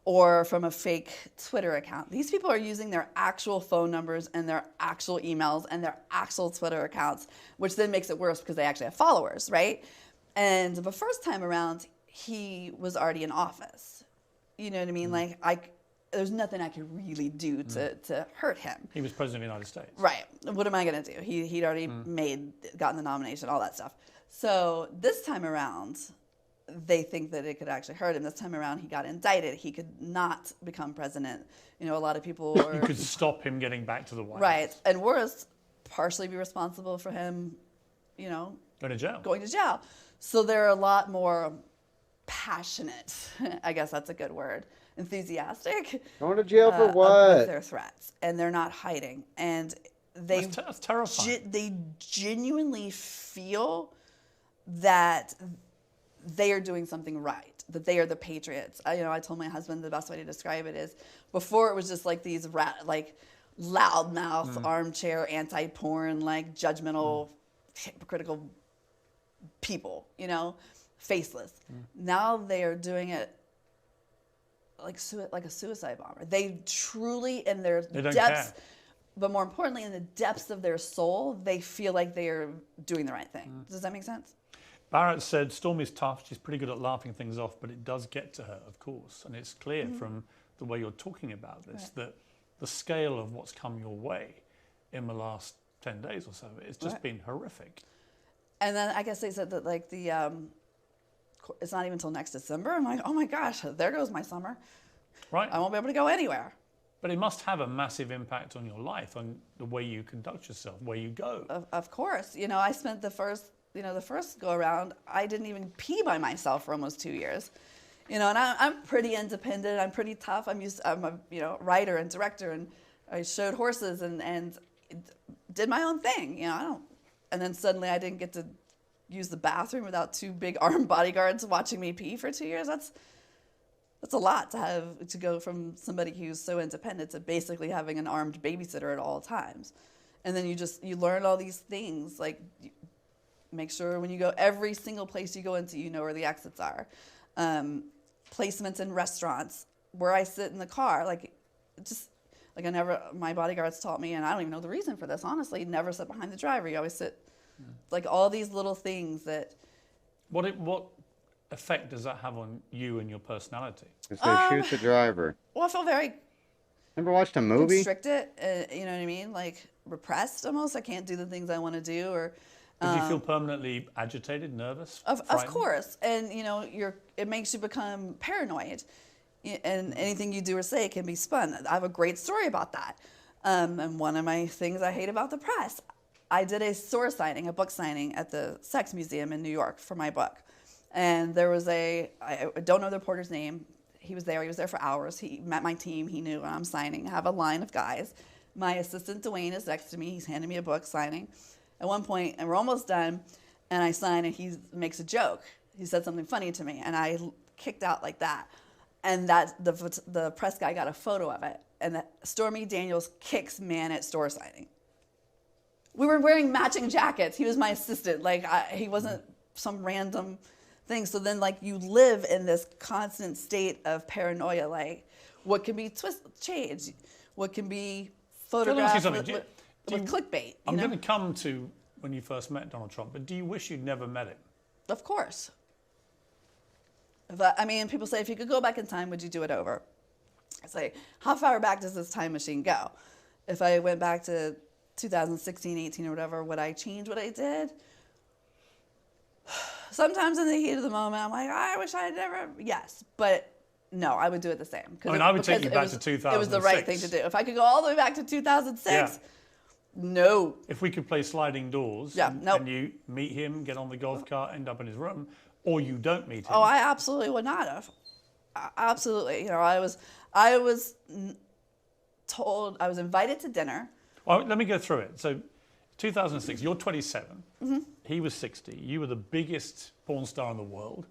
or from a fake Twitter account. These people are using their actual phone numbers and their actual emails and their actual Twitter accounts, which then makes it worse because they actually have followers, right? And the first time around, he was already in office. You know what I mean? Like, there's nothing I could really do to hurt him. He was president of the United States. Right. What am I going to do? He'd already gotten the nomination, all that stuff. So this time around, they think that it could actually hurt him. This time around, he got indicted. He could not become president. A lot of people were... You could stop him getting back to the White House. Right. And worse, partially be responsible for him, Going to jail. going to jail. So they're a lot more passionate. I guess that's a good word. Enthusiastic. Going to jail for With what? their threats. And they're not hiding. And they... That's terrifying. They genuinely feel that they are doing something right, that they are the patriots. I told my husband the best way to describe it is before it was just like these loudmouth, armchair, anti-porn, like judgmental, hypocritical people, faceless. Now they are doing it like a suicide bomber. They truly, in their don't depths, care. but more importantly, in the depths of their soul, they feel like they are doing the right thing. Does that make sense? Barrett said, Stormy's tough. She's pretty good at laughing things off, but it does get to her, of course. And it's clear from the way you're talking about this that the scale of what's come your way in the last 10 days or so, it's just been horrific. And then I guess they said that like it's not even until next December. I'm like, oh my gosh, there goes my summer. Right. I won't be able to go anywhere. But it must have a massive impact on your life, on the way you conduct yourself, where you go. Of course. I spent the first go around, I didn't even pee by myself for almost 2 years. And I'm pretty independent. I'm pretty tough. I'm a writer and director, and I showed horses and did my own thing. I don't. And then suddenly I didn't get to use the bathroom without 2 big armed bodyguards watching me pee for 2 years. That's a lot to go from somebody who's so independent to basically having an armed babysitter at all times. And then you learn all these things, like make sure when you go, every single place you go into, you know where the exits are. Placements in restaurants, where I sit in the car, my bodyguards taught me, and I don't even know the reason for this, honestly, never sit behind the driver. You always sit, like all these little things that. What effect does that have on you and your personality? So shoot the driver. Well, I feel very Ever watched a movie? constricted, you know what I mean? Like repressed almost. I can't do the things I want to do, or. Did you feel permanently agitated, nervous? Of course. And, it makes you become paranoid. And anything you do or say can be spun. I have a great story about that. And one of my things I hate about the press, I did a book signing at the Sex Museum in New York for my book. And there was I don't know the reporter's name. He was there for hours. He met my team. He knew when I'm signing. I have a line of guys. My assistant, Dwayne, is next to me. He's handing me a book signing. At one point, and we're almost done, and I sign, and he makes a joke. He said something funny to me, and I kicked out like that. And the press guy got a photo of it, and Stormy Daniels kicks man at store signing. We were wearing matching jackets. He was my assistant. He wasn't some random thing. So then, you live in this constant state of paranoia. What can be changed? What can be photographed with clickbait. I'm going to come to when you first met Donald Trump, but do you wish you'd never met him? Of course. People say, if you could go back in time, would you do it over? I say, how far back does this time machine go? If I went back to 2016, 18 or whatever, would I change what I did? Sometimes in the heat of the moment, I'm like, I wish I had never, yes, but no, I would do it the same. I would take you back to 2006. It was the right thing to do. If I could go all the way back to 2006, no. If we could play sliding doors and you meet him, get on the golf cart, end up in his room, or you don't meet him. Oh, I absolutely would not have. Absolutely. I was told, I was invited to dinner. Well, let me go through it. So 2006, you're 27. Mm-hmm. He was 60. You were the biggest porn star in the world.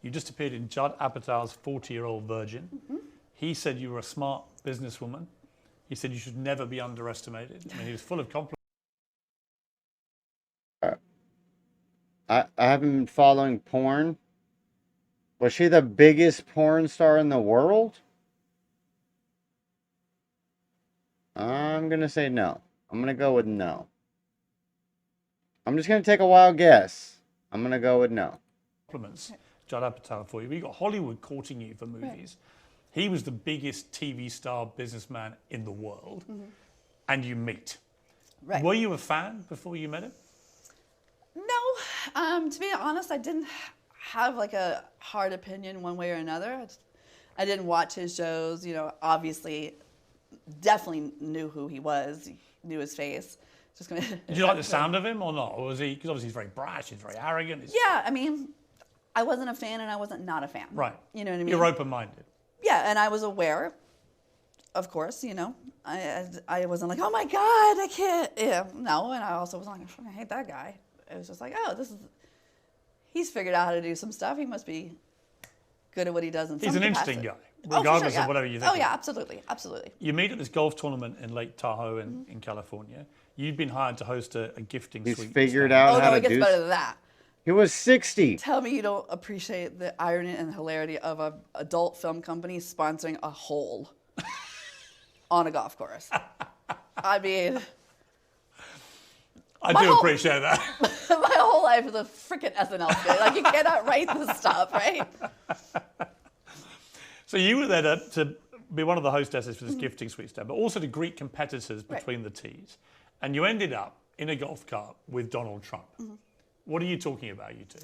You just appeared in Judd Apatow's 40-Year-Old Virgin. Mm-hmm. He said you were a smart businesswoman. He said you should never be underestimated. He was full of compliments. I haven't been following porn. Was she the biggest porn star in the world? I'm going to say no. I'm going to go with no. I'm just going to take a wild guess. I'm going to go with no. Compliments, Judd Apatow, for you. We got Hollywood courting you for movies. Right. He was the biggest TV star businessman in the world, and you meet. Right. Were you a fan before you met him? No. To be honest, I didn't have a hard opinion one way or another. I didn't watch his shows. Obviously, definitely knew who he was, knew his face. Did you like the sound of him or not? Or was he? Because obviously he's very brash, he's very arrogant. Yeah, I wasn't a fan and I wasn't not a fan. Right. You know what I mean? You're open-minded. Yeah, and I was aware, of course, I wasn't like, oh my God, I can't. Yeah, no, and I also was like, I hate that guy. It was just like, he's figured out how to do some stuff. He must be good at what he does in some capacity. He's an interesting guy, regardless of whatever you think. Oh yeah, absolutely, absolutely. You meet at this golf tournament in Lake Tahoe in California. You'd been hired to host a gifting suite. He's figured out how to do. Oh no, it gets better than that. He was 60. Tell me you don't appreciate the irony and hilarity of an adult film company sponsoring a hole on a golf course. I do appreciate that. My whole life is a freaking SNL skit. You cannot write this stuff, right? So you were there to be one of the hostesses for this gifting suite stand, but also to greet competitors between the tees. And you ended up in a golf cart with Donald Trump. Mm-hmm. What are you talking about, you two?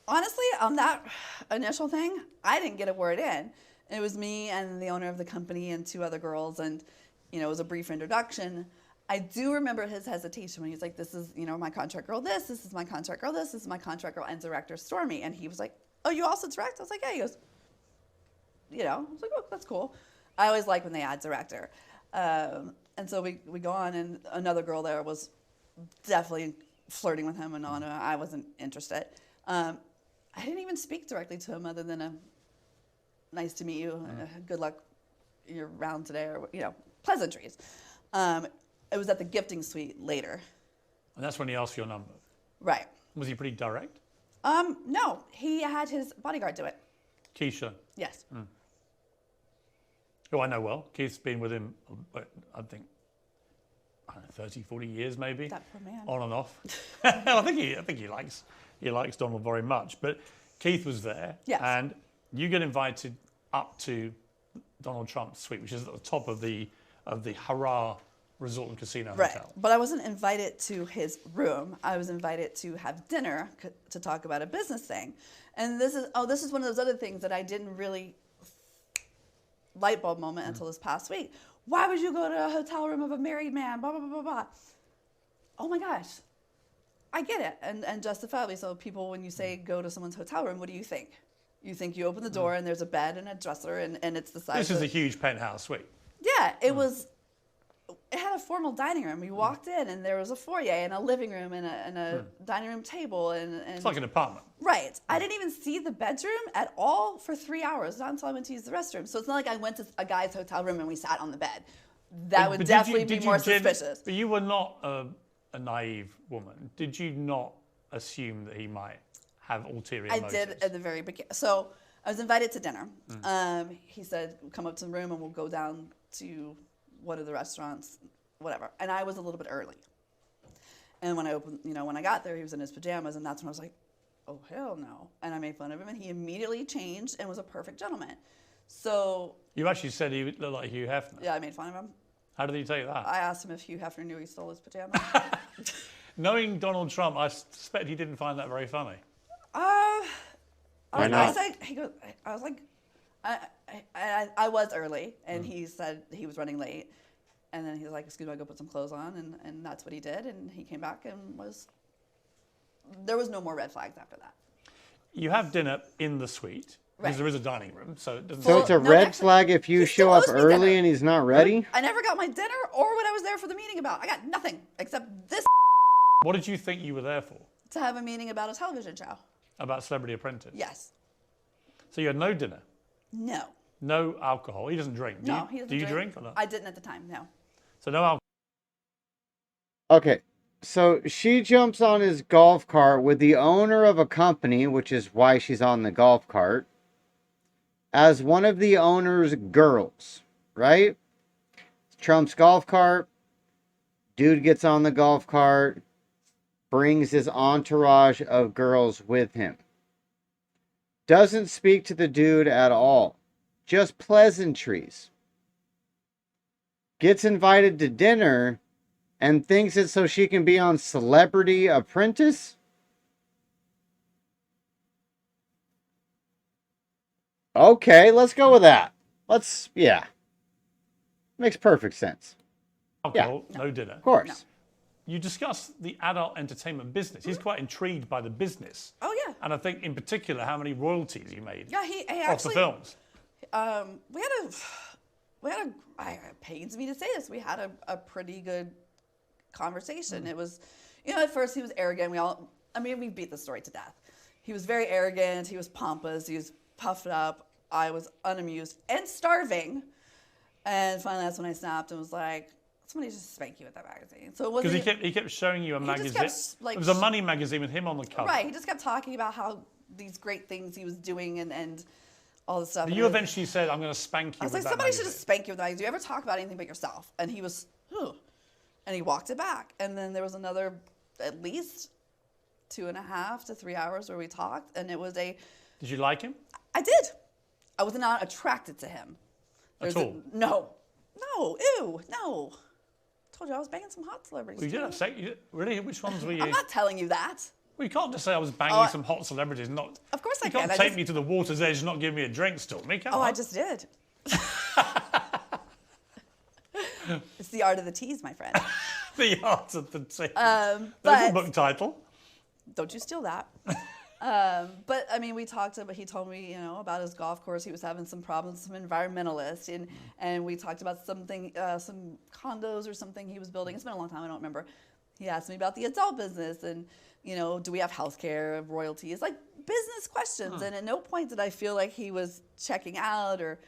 Honestly, on that initial thing, I didn't get a word in. It was me and the owner of the company and 2 other girls, and it was a brief introduction. I do remember his hesitation when he was like, this is, my contract girl this is my contract girl this is my contract girl and director Stormy. And he was like, oh, you also direct? I was like, yeah. He goes, I was like, oh, that's cool. I always like when they add director. And so we go on, and another girl there was definitely flirting with him, and I wasn't interested. I didn't even speak directly to him other than a nice to meet you, good luck, you're around today, or pleasantries. It was at the gifting suite later. And that's when he asked for your number. Right. Was he pretty direct? No, he had his bodyguard do it. Keisha, Yes. who I know well. Keith's been with him, I think, 30, 40 years maybe. That poor man. On and off. I think he likes Donald very much. But Keith was there. Yes. And you get invited up to Donald Trump's suite, which is at the top of the Hurrah Resort and Casino Right. Hotel. But I wasn't invited to his room. I was invited to have dinner to talk about a business thing. And this is one of those other things that I didn't really light bulb moment until this past week. Why would you go to a hotel room of a married man? Blah, blah, blah, blah, blah. Oh my gosh. I get it. And justifiably. So people, when you say go to someone's hotel room, what do you think? You think you open the door and there's a bed and a dresser and it's the size This is a huge penthouse suite. Yeah, it was. It had a formal dining room. You walked in, and there was a foyer and a living room and a dining room table. And It's like an apartment. right. I didn't even see the bedroom at all for 3 hours, not until I went to use the restroom. So it's not like I went to a guy's hotel room and we sat on the bed. That would definitely be more suspicious. But you were not a naive woman. Did you not assume that he might have ulterior I motives? did at the very beginning. So I was invited to dinner. He said, come up to the room and we'll go down to one of the restaurants, whatever. And I was a little bit early. And when I got there, he was in his pajamas, and that's when I was like, oh, hell no. And I made fun of him, and he immediately changed and was a perfect gentleman. So... You actually said he looked like Hugh Hefner. Yeah, I made fun of him. How did he take that? I asked him if Hugh Hefner knew he stole his pajamas. Knowing Donald Trump, I suspect he didn't find that very funny. Why not? I was early, and he said he was running late. And then he was like, excuse me, I'll go put some clothes on. And that's what he did. And he came back and there was no more red flags after that. You have dinner in the suite, because Right. there is a dining room, so it doesn't... So it's a No, red actually, flag if you he still show up owes me early dinner. and he's not ready? I never got my dinner or what I was there for the meeting about. I got nothing except this What did you think you were there for? to have a meeting about a television show. About Celebrity Apprentice? Yes. So you had no dinner, No. no alcohol. He doesn't drink. Do No, you? he doesn't Do you drink or not? I didn't at the time, no. So no alcohol. Okay, so she jumps on his golf cart with the owner of a company, which is why she's on the golf cart, as one of the owner's girls, right? Trump's golf cart, dude gets on the golf cart, brings his entourage of girls with him. Doesn't speak to the dude at all, just pleasantries. Gets invited to dinner and thinks it's so she can be on Celebrity Apprentice? Okay, let's go with that. Yeah. Makes perfect sense. Alcohol, no dinner. Of course. No. You discuss the adult entertainment business. He's quite intrigued by the buzzbusiness. Oh, yeah. And I think in particular how many royalties you made Yeah, he off the actually... films. It pains me to say this, we had a pretty good conversation. It was, at first he was arrogant. We beat the story to death. He was very arrogant. He was pompous. He was puffed up. I was unamused and starving. And finally, that's when I snapped and was like, somebody just spank you with that magazine. So it wasn't... Because he kept showing you a magazine. just kept, It was a money magazine with him on the cover. Right. He just kept talking about how these great things he was doing and all this stuff. You eventually said, I'm going to spank you I was with like, that somebody should magazine. just spank you with that. Do you ever talk about anything but yourself? And he was, and he walked it back. And then there was another at least 2.5 to 3 hours where we talked. And it was Did you like him? I did. I was not attracted to him. At all? No. Ew, no. Told you I was banging some hot celebrities. Well, you did too. have sex. Really? Which ones were you? I'm not telling you that. Well, you can't just say I was banging some hot celebrities. Not. Of course I You can. can't take me to the water's edge and not give me a drink, Stormy. Come on. I just did. It's the art of the tease, my friend. The art of the tea. But There's a book title. don't you steal that. But I mean, we talked about, he told me, about his golf course. He was having some problems, some environmentalists, and we talked about something, some condos or something he was building. It's been a long time, I don't remember. He asked me about the adult business and, do we have health care, royalties, like business questions. And at no point did I feel like he was checking out or,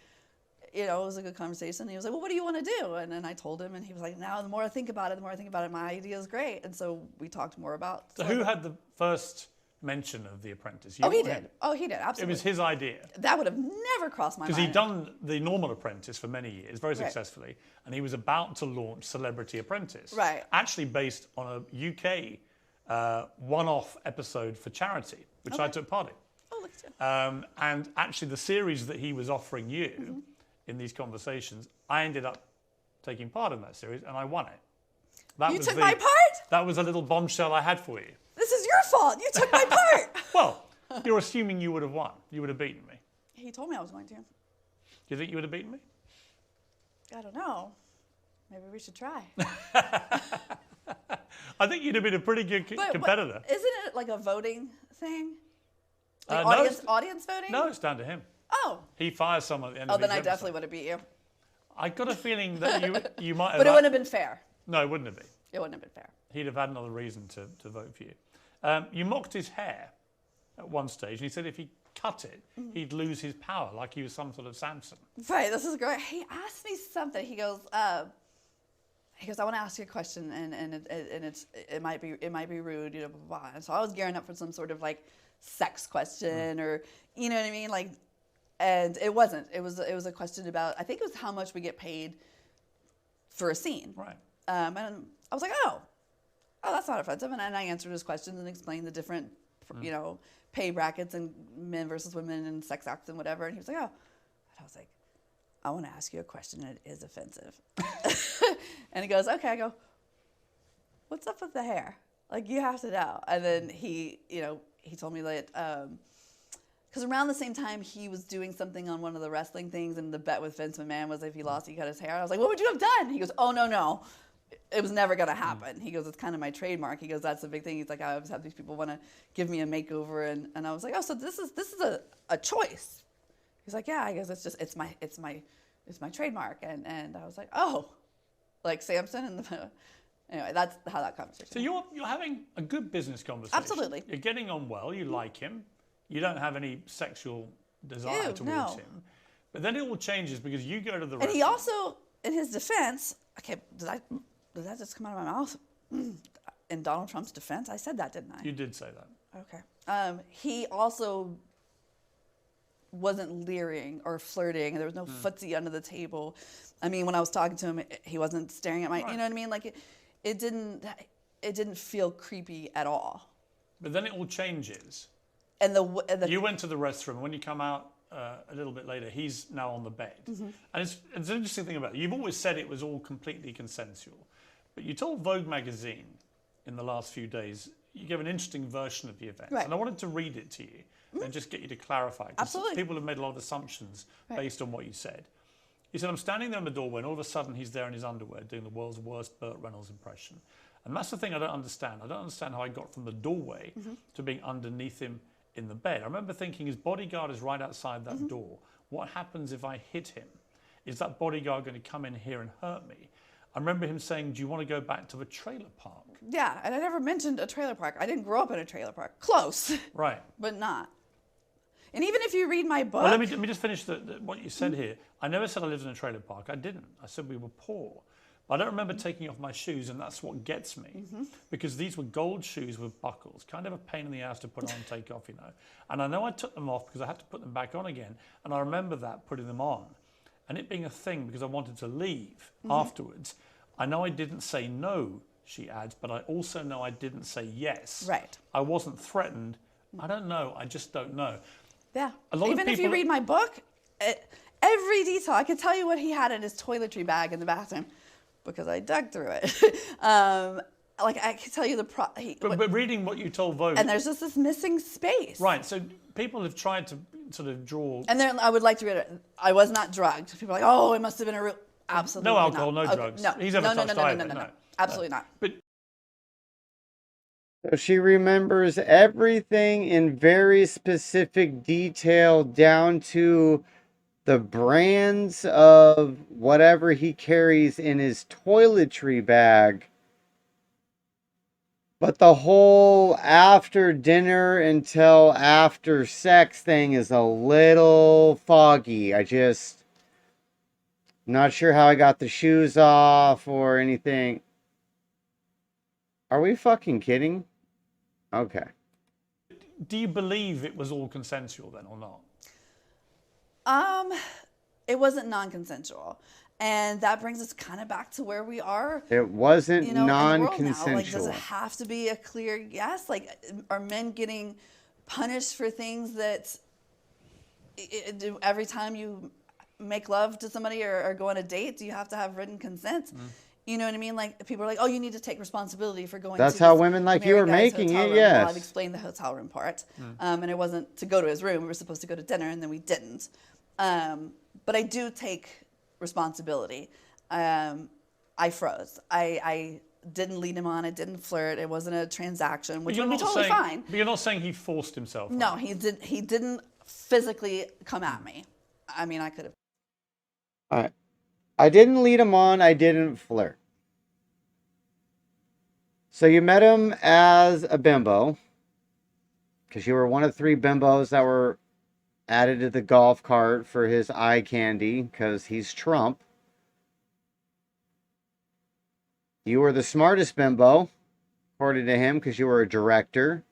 it was a good conversation. He was like, well, what do you want to do? And then I told him, and he was like, now the more I think about it, my idea is great. And so we talked more about. So who had the first mention of The Apprentice? He did. Oh, he did, absolutely. It was his idea. That would have never crossed my mind. Because he'd done the normal Apprentice for many years, very successfully, and he was about to launch Celebrity Apprentice. Right. Actually based on a UK one-off episode for charity, which I took part in. Oh, look at you. And actually the series that he was offering you in these conversations, I ended up taking part in that series, and I won it. You took my part? That was a little bombshell I had for you. This is your fault. You took my part. Well, you're assuming you would have won. You would have beaten me. He told me I was going to. Do you think you would have beaten me? I don't know. Maybe we should try. I think you'd have been a pretty good competitor. Isn't it like a voting thing? Like No, audience voting? No, it's down to him. Oh. He fires someone at the end of Oh, each then I episode. definitely would have beat you. I got a feeling that you might have... But it wouldn't have been fair. No, it wouldn't have been. It wouldn't have been fair. He'd have had another reason to vote for you. You mocked his hair at one stage, and he said if he cut it, he'd lose his power, like he was some sort of Samson. Right, this is great. He asked me something. He goes, I want to ask you a question, and it might be rude, blah, blah, blah. And so I was gearing up for some sort of like sex question or, you know what I mean, like, and it wasn't. It was a question about, I think it was how much we get paid for a scene. Right. And I was like, oh, that's not offensive. And I answered his questions and explained the different, pay brackets and men versus women and sex acts and whatever. And he was like, oh. And I was like, I want to ask you a question and it is offensive. And he goes, okay. I go, what's up with the hair? Like, you have to know. And then he told me that, because around the same time he was doing something on one of the wrestling things, and the bet with Vince McMahon was if he lost, he cut his hair. And I was like, what would you have done? He goes, oh, no. It was never going to happen. He goes, it's kind of my trademark. He goes, that's the big thing. He's like, I always have these people want to give me a makeover. And I was like, oh, so this is a choice. He's like, yeah. I guess it's my trademark. And I was like, oh, like Samson and the... Anyway, that's how that conversation. So you're having a good business conversation. Absolutely. You're getting on well. You like him. You don't have any sexual desire towards him. But then it all changes because you go to the restaurant. And he also, in his defense, okay, did that just come out of my mouth? In Donald Trump's defense, I said that, didn't I? You did say that. Okay. He also wasn't leering or flirting. There was no footsie under the table. I mean, when I was talking to him, he wasn't staring at my. Right. You know what I mean? Like it didn't feel creepy at all. But then it all changes. And the You went to the restroom. When you come out a little bit later, he's now on the bed. And it's an interesting thing about it. You've always said it was all completely consensual. But you told Vogue magazine in the last few days, you gave an interesting version of the event. Right. And I wanted to read it to you and just get you to clarify. 'Cause Absolutely. people have made a lot of assumptions based on what you said. He said, I'm standing there in the doorway, and all of a sudden he's there in his underwear doing the world's worst Burt Reynolds impression. And that's the thing I don't understand. I don't understand how I got from the doorway to being underneath him in the bed. I remember thinking his bodyguard is right outside that door. What happens if I hit him? Is that bodyguard going to come in here and hurt me? I remember him saying, do you want to go back to the trailer park? Yeah, and I never mentioned a trailer park. I didn't grow up in a trailer park. Close. Right. But not. And even if you read my book... Well, let me just finish what you said here. I never said I lived in a trailer park. I didn't. I said we were poor. But I don't remember taking off my shoes, and that's what gets me. Because these were gold shoes with buckles. Kind of a pain in the ass to put on and take off, And I know I took them off because I had to put them back on again. And I remember that, putting them on. And it being a thing because I wanted to leave afterwards. I know I didn't say no, she adds, but I also know I didn't say yes. Right. I wasn't threatened. I don't know. I just don't know. Yeah. A lot of Even if you people- read my book, every detail, I could tell you what he had in his toiletry bag in the bathroom because I dug through it. Like I could tell you But reading what you told Vogue... and there's just this missing space. Right, so people have tried to sort of draw... And then I would like to read it. I was not drugged. People are like, oh, it must have been a real... Absolutely No alcohol, not. no drugs. No. He's never touched either. No. Absolutely not. But So she remembers everything in very specific detail down to the brands of whatever he carries in his toiletry bag. But the whole after dinner until after sex thing is a little foggy. Not sure how I got the shoes off or anything. Are we fucking kidding? Okay. Do you believe it was all consensual then or not? It wasn't non-consensual. And that brings us kind of back to where we are, It wasn't in the world now. Like, non-consensual. does it have to be a clear yes? Like, are men getting punished for things that every time you make love to somebody or go on a date, do you have to have written consent? You know what I mean? Like, people are like, oh, you need to take responsibility for going That's to how this women like you married are guy's making hotel it, room. yes. Well, I've explained the hotel room part. And it wasn't to go to his room. We were supposed to go to dinner, and then we didn't. But I do take responsibility. I froze. I didn't lead him on. I didn't flirt. It wasn't a transaction, which would be totally fine. But you're not saying he forced himself. No, he didn't physically come at me. I mean, I could have. All right. I didn't lead him on. I didn't flirt. So you met him as a bimbo, because you were one of 3 bimbos that were added to the golf cart for his eye candy, because he's Trump. You were the smartest bimbo, according to him, because you were a director.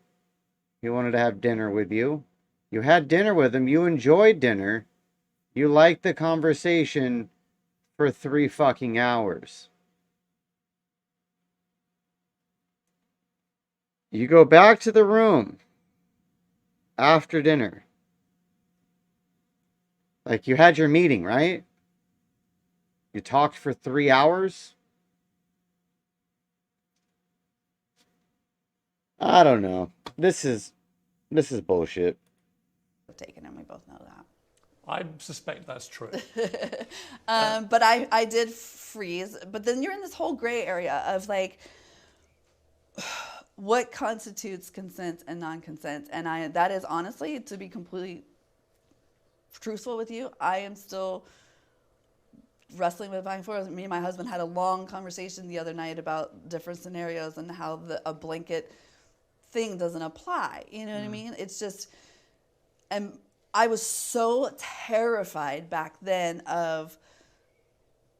He wanted to have dinner with you. You had dinner with him. You enjoyed dinner. You liked the conversation for 3 fucking hours. You go back to the room after dinner. Like, you had your meeting, right? You talked for 3 hours? I don't know. This is bullshit. Taken, and we both know that. I suspect that's true. But I did freeze. But then you're in this whole gray area of like, what constitutes consent and non-consent? And that is honestly, to be completely truthful with you, I am still wrestling with back and forth. Me and my husband had a long conversation the other night about different scenarios and how a blanket thing doesn't apply. You know what I mean? It's just, and I was so terrified back then of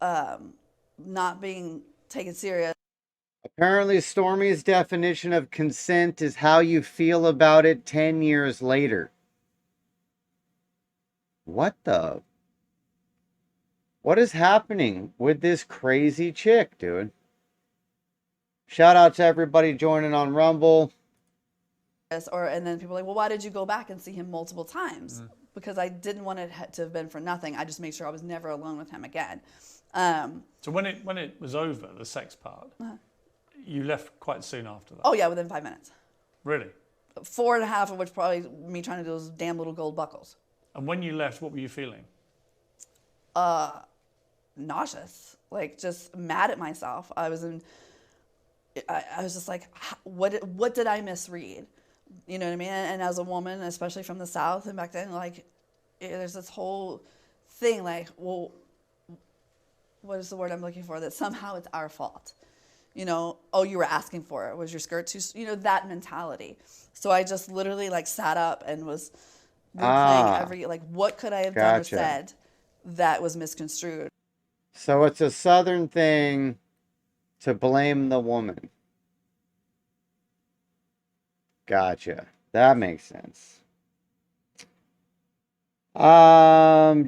not being taken serious. Apparently, Stormy's definition of consent is how you feel about it 10 years later. What is happening with this crazy chick, dude? Shout out to everybody joining on Rumble. And then people are like, well, why did you go back and see him multiple times? Because I didn't want it to have been for nothing. I just made sure I was never alone with him again. So when it was over, the sex part, you left quite soon after that. Oh yeah, within 5 minutes. Really? 4.5 of which probably me trying to do those damn little gold buckles. And when you left, what were you feeling? Nauseous, like just mad at myself. I was just like, what did I misread? You know what I mean? And as a woman, especially from the South, and back then, like, there's this whole thing, like, well, what is the word I'm looking for? That somehow it's our fault. You know, oh, you were asking for it. Was your skirt too? You know, that mentality. So I just literally like sat up and was replaying like, what could I have done or said that was misconstrued? So it's a Southern thing to blame the woman. Gotcha. That makes sense.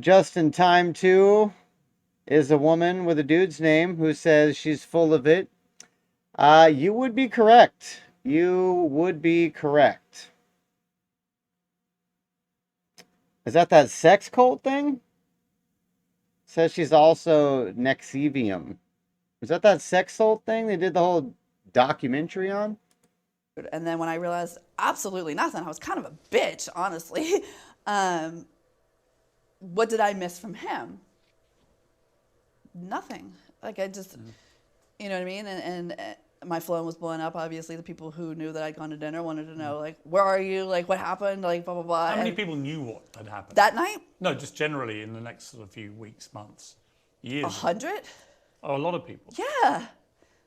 Just in time too is a woman with a dude's name who says she's full of it. You would be correct. You would be correct. Is that sex cult thing? Says she's also Nexivium. Is that sex cult thing they did the whole documentary on? And then when I realized absolutely nothing, I was kind of a bitch, honestly. What did I miss from him? Nothing. Like I just, you know what I mean? And my phone was blowing up. Obviously, the people who knew that I'd gone to dinner wanted to know, like, where are you? Like, what happened? Like, blah, blah, blah. How many And people knew what had happened? that night, No, just generally in the next sort of few weeks, months, years. 100? Oh, a lot of people. Yeah.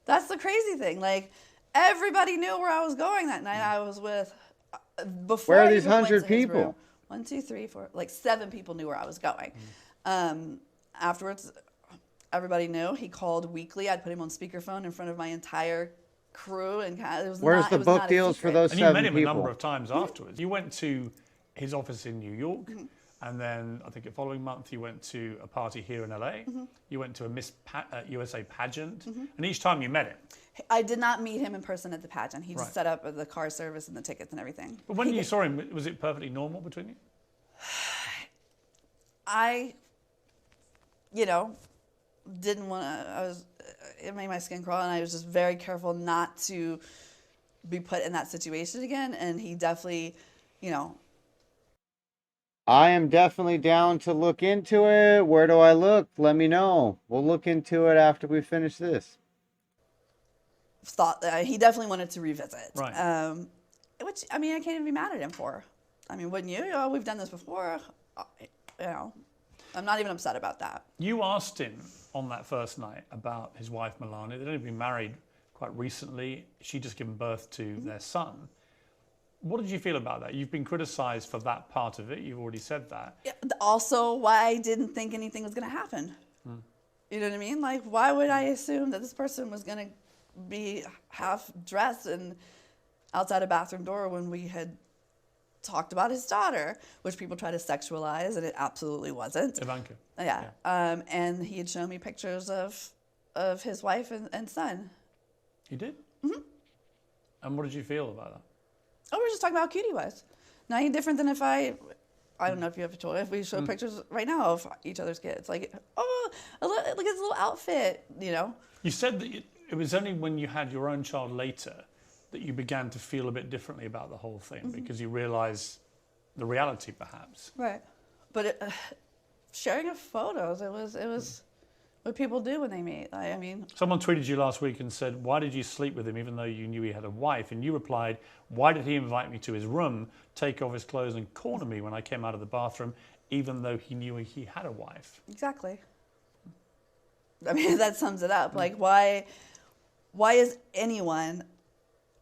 That's the crazy thing. Like, everybody knew where I was going that night. I was with, before Where are I these even went 100 to his people? room, 1, 2, 3, 4, like 7 people knew where I was going. Afterwards, everybody knew. He called weekly. I'd put him on speakerphone in front of my entire crew, and it was Where's not, the it was book not a deals for secret. those And you met 7 him a number people? of times afterwards. You went to his office in New York, and then I think the following month you went to a party here in LA. You went to a USA pageant, and each time you met him. I did not meet him in person at the pageant. He just Right. set up the car service and the tickets and everything. But when you saw him, was it perfectly normal between you? I, you know, didn't want to, it made my skin crawl, and I was just very careful not to be put in that situation again. And he definitely, you know, I am definitely down to look into it. Where do I look? Let me know. We'll look into it after we finish this. thought that he definitely wanted to revisit. Right. Which, I mean, I can't even be mad at him for. I mean, wouldn't you? Oh, we've done this before. You know, I'm not even upset about that. You asked him on that first night about his wife, Melania. They'd only been married quite recently. She'd just given birth to their son. What did you feel about that? You've been criticised for that part of it. You've already said that. Yeah, also, why I didn't think anything was going to happen. You know what I mean? Like, why would I assume that this person was going to be half dressed and outside a bathroom door when we had talked about his daughter, which people try to sexualize, and it absolutely wasn't. Ivanka. Yeah. And he had shown me pictures of his wife and son. He did? Mm-hmm. And what did you feel about that? Oh, we were just talking about how cute he was. Not any different than if I don't know if you have told, if we show pictures right now of each other's kids. Like, oh, look at his little outfit, you know? You said that it was only when you had your own child later that you began to feel a bit differently about the whole thing because you realised the reality, perhaps. Right. But sharing of photos, it was what people do when they meet. I mean, Someone tweeted you last week and said, why did you sleep with him even though you knew he had a wife? And you replied, why did he invite me to his room, take off his clothes and corner me when I came out of the bathroom, even though he knew he had a wife? exactly. I mean, that sums it up. Like, why is anyone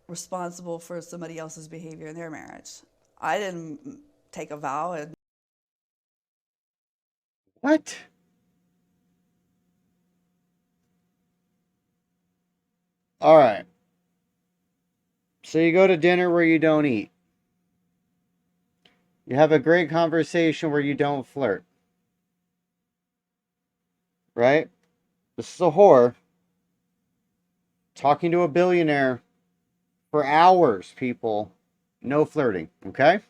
responsible for somebody else's behavior in their marriage? I didn't take a vow and What? All right. So you go to dinner where you don't eat. You have a great conversation where you don't flirt. Right? This is a whore talking to a billionaire for hours, people. No flirting, okay?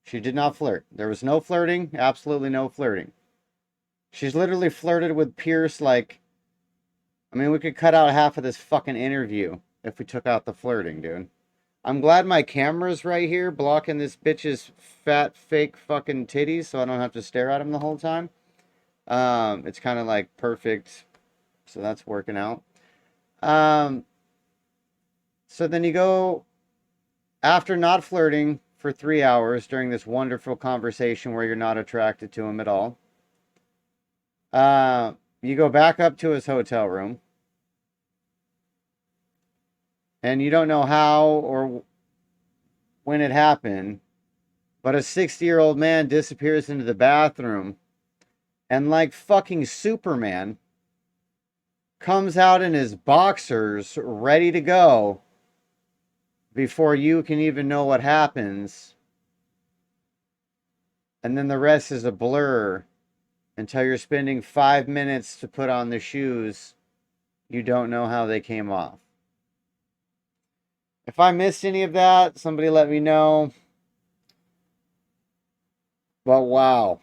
She did not flirt. There was no flirting, absolutely no flirting. She's literally flirted with Piers like, I mean, we could cut out half of this fucking interview if we took out the flirting, dude. I'm glad my camera's right here blocking this bitch's fat, fake fucking titties so I don't have to stare at him the whole time. It's kind of like perfect, so that's working out. So then you go, after not flirting for 3 hours during this wonderful conversation where you're not attracted to him at all, you go back up to his hotel room. And you don't know how or when it happened, but a 60-year-old man disappears into the bathroom and, like fucking Superman, comes out in his boxers ready to go before you can even know what happens. And then the rest is a blur until you're spending 5 minutes to put on the shoes. You don't know how they came off. If I missed any of that, somebody let me know. But wow.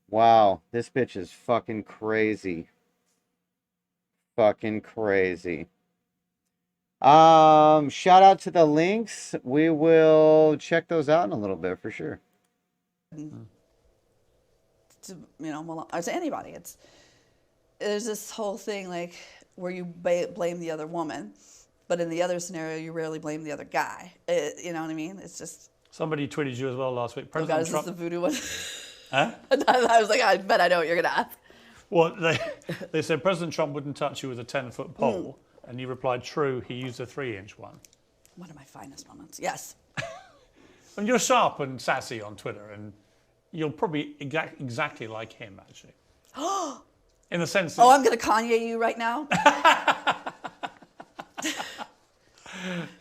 Wow. This bitch is fucking crazy. Fucking crazy. Shout out to the links. We will check those out in a little bit for sure. to, you know, or to anybody. There's this whole thing like where you blame the other woman, But in the other scenario, you rarely blame the other guy. You know what I mean? It's just, Somebody tweeted you as well last week. oh God, President is this Trump. the voodoo one? Huh? I was like, I bet I know what you're going to ask. Well, they said President Trump wouldn't touch you with a 10-foot pole, and you replied, "True, he used a 3-inch one." One of my finest moments. Yes. And you're sharp and sassy on Twitter, and you're probably exactly like him, actually. In the sense that... Oh, I'm going to Kanye you right now.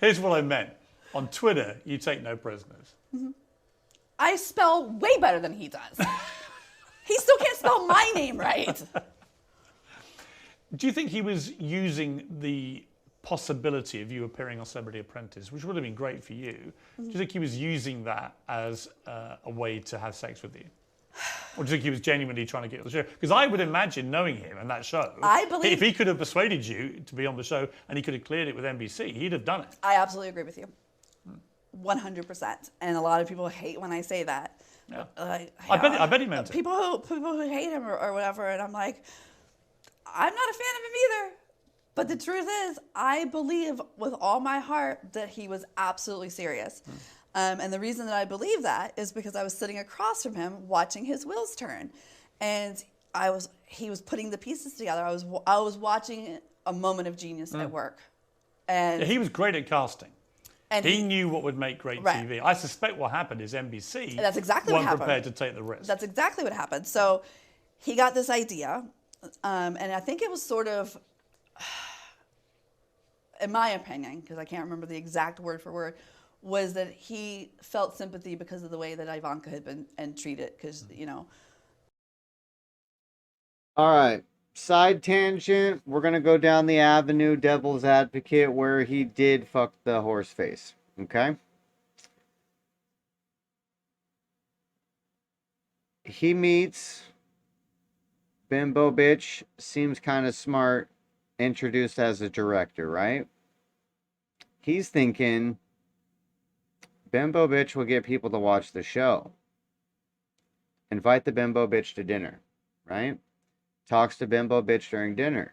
Here's what I meant. On Twitter, you take no prisoners. I spell way better than he does. He still can't spell my name right. Do you think he was using the possibility of you appearing on Celebrity Apprentice, which would have been great for you? Do you think he was using that as a way to have sex with you? Or do you think he was genuinely trying to get on the show? Because I would imagine, knowing him and that show, I believe if he could have persuaded you to be on the show and he could have cleared it with NBC, he'd have done it. I absolutely agree with you. 100%. And a lot of people hate when I say that. Yeah. I bet he meant it. People who hate him or whatever, and I'm like, I'm not a fan of him either. But the truth is, I believe with all my heart that he was absolutely serious. And the reason that I believe that is because I was sitting across from him watching his wheels turn. And he was putting the pieces together. I was watching a moment of genius at work. And he was great at casting. And he knew what would make great Right. TV. I suspect what happened is NBC That's exactly what weren't happened. prepared to take the risk. That's exactly what happened. So he got this idea, and I think it was sort of, in my opinion, because I can't remember the exact word for word, was that he felt sympathy because of the way that Ivanka had been and treated, because, you know. All right. Side tangent. We're going to go down the avenue, devil's advocate, where he did fuck the horse face. Okay? He meets Bimbo Bitch, seems kind of smart, introduced as a director, right? He's thinking Bimbo Bitch will get people to watch the show. Invite the Bimbo Bitch to dinner, right? Talks to Bimbo Bitch during dinner.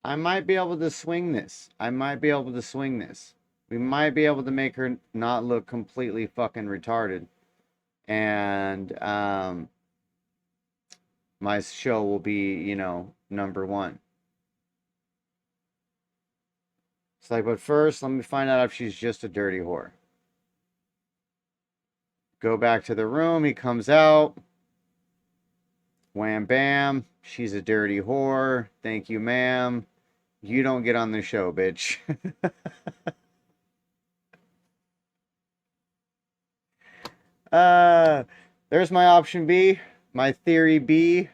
I might be able to swing this. We might be able to make her not look completely fucking retarded. And my show will be, you know, #1. It's like, but first, let me find out if she's just a dirty whore. Go back to the room. He comes out. Wham bam. She's a dirty whore. Thank you, ma'am. You don't get on the show, bitch. There's my option B. My theory B.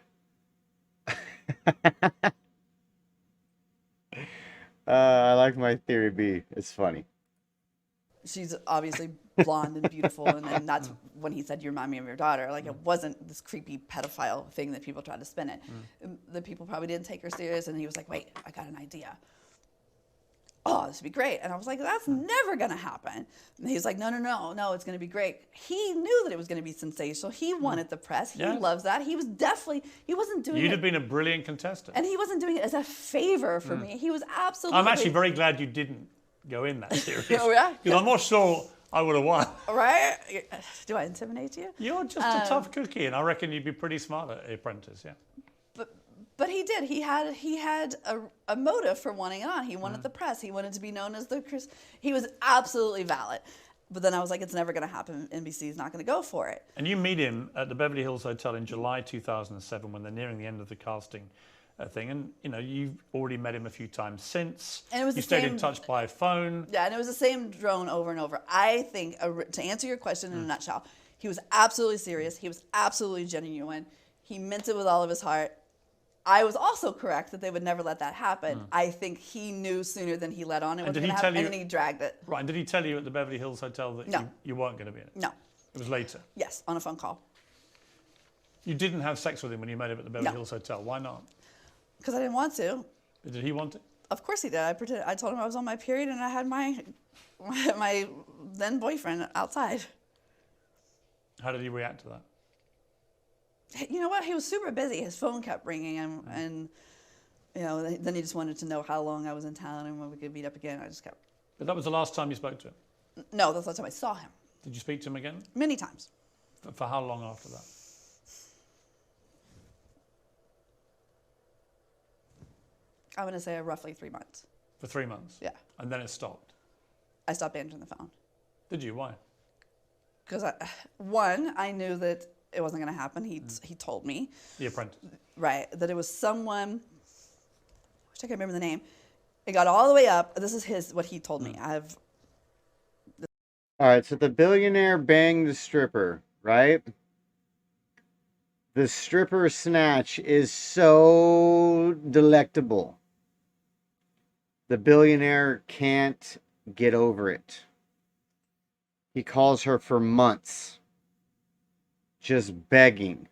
I like my theory B. It's funny. She's obviously blonde and beautiful, and that's when he said, "You remind me of your daughter." Like, it wasn't this creepy pedophile thing that people tried to spin it. The people probably didn't take her serious, and he was like, "Wait, I got an idea. Oh, this would be great." And I was like, "That's never going to happen." And he's like, no, it's going to be great. He knew that it was going to be sensational. He wanted the press. He loves that. He wasn't doing it. You'd have been a brilliant contestant. And he wasn't doing it as a favor for me. He was absolutely... I'm actually very glad you didn't go in that series. Oh, yeah? Because I'm not sure I would have won. Right? Do I intimidate you? You're just a tough cookie, and I reckon you'd be pretty smart at Apprentice, yeah. But he did. He had a motive for wanting it on. He wanted the press. He wanted to be known as the Chris. He was absolutely valid. But then I was like, it's never going to happen. NBC's not going to go for it. And you meet him at the Beverly Hills Hotel in July 2007 when they're nearing the end of the casting thing. And, you know, you've already met him a few times since. And it was you stayed in touch by phone. Yeah, and it was the same drone over and over. I think, to answer your question in a nutshell, he was absolutely serious. He was absolutely genuine. He meant it with all of his heart. I was also correct that they would never let that happen. I think he knew sooner than he let on it was going to happen, and then he dragged it. Right, and did he tell you at the Beverly Hills Hotel that you weren't going to be in it? No. It was later? Yes, on a phone call. You didn't have sex with him when you met him at the Beverly Hills Hotel. Why not? Because I didn't want to. Did he want it? Of course he did. I told him I was on my period and I had my then boyfriend outside. How did he react to that? You know what? He was super busy. His phone kept ringing, and you know, then he just wanted to know how long I was in town and when we could meet up again. I just kept, But that was the last time you spoke to him. no, that's the last time I saw him. Did you speak to him again? Many times. For how long after that? I'm going to say roughly 3 months. For 3 months? Yeah. And then it stopped. I stopped answering the phone. Did you? Why? Because, one, I knew that it wasn't going to happen. He told me. The apprentice. Right. That it was someone, I wish I could remember the name. It got all the way up. This is what he told me. All right, so the billionaire banged the stripper, right? The stripper snatch is so delectable. The billionaire can't get over it. He calls her for months, just begging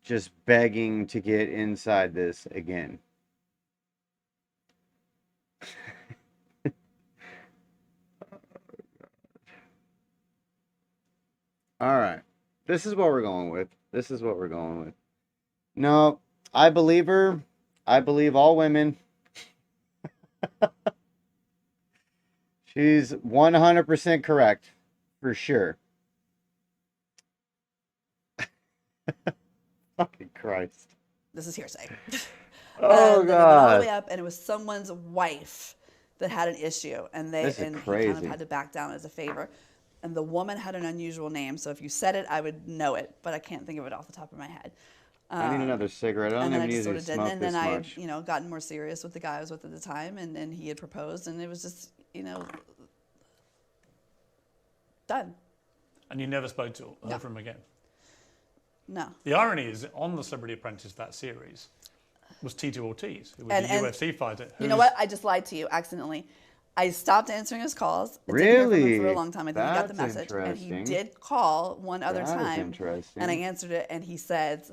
to get inside this again. All right. This is what we're going with. No, I believe her. I believe all women. She's 100% correct. For sure. Fucking Christ. This is hearsay. Oh, and then it went all the way God. up, and it was someone's wife that had an issue, and This is he kind of crazy. had to back down as a favor. And the woman had an unusual name, so if you said it, I would know it, but I can't think of it off the top of my head. I need another cigarette. I don't And then I even just sort usually of didn't. smoke And this then I had, much. you know, gotten more serious with the guy I was with at the time, and he had proposed, and it was just, you know, done. And you never spoke to her No. from him again. No. The irony is, on the Celebrity Apprentice, that series, was Tito Ortiz, who was And- a and UFC fighter. You know who's- what? I just lied to you accidentally. I stopped answering his calls. I didn't hear from him for Really? a long time. I think he got the That's message. And he interesting. did call one other That is time. interesting. And I answered it, and he said,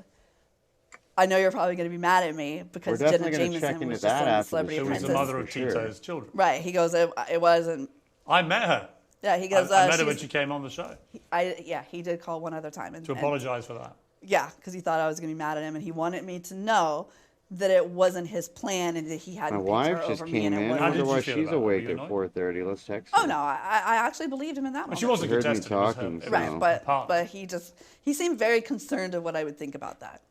I know you're probably going to be mad at me because We're Jenna definitely gonna check Jameson into was just that on the after the Celebrity show. Who was Apprentice. the mother of For sure. Tito's children. Right. He goes, it wasn't. I met her. Yeah, he goes, I met her when she's- she came on the show yeah, he did call one other time. And, to apologise for that. yeah, because he thought I was going to be mad at him, and he wanted me to know that it wasn't his plan and that he My hadn't picked wife her just over me came and it in. I wasn't. How wonder did why you feel she's about that? Were awake you at annoyed? 4:30. Let's text her. Oh no, I actually believed him in that But she moment. wasn't She heard me contestant. It was her- talking, it was so- Right, her but partner. he seemed very concerned of what I would think about that.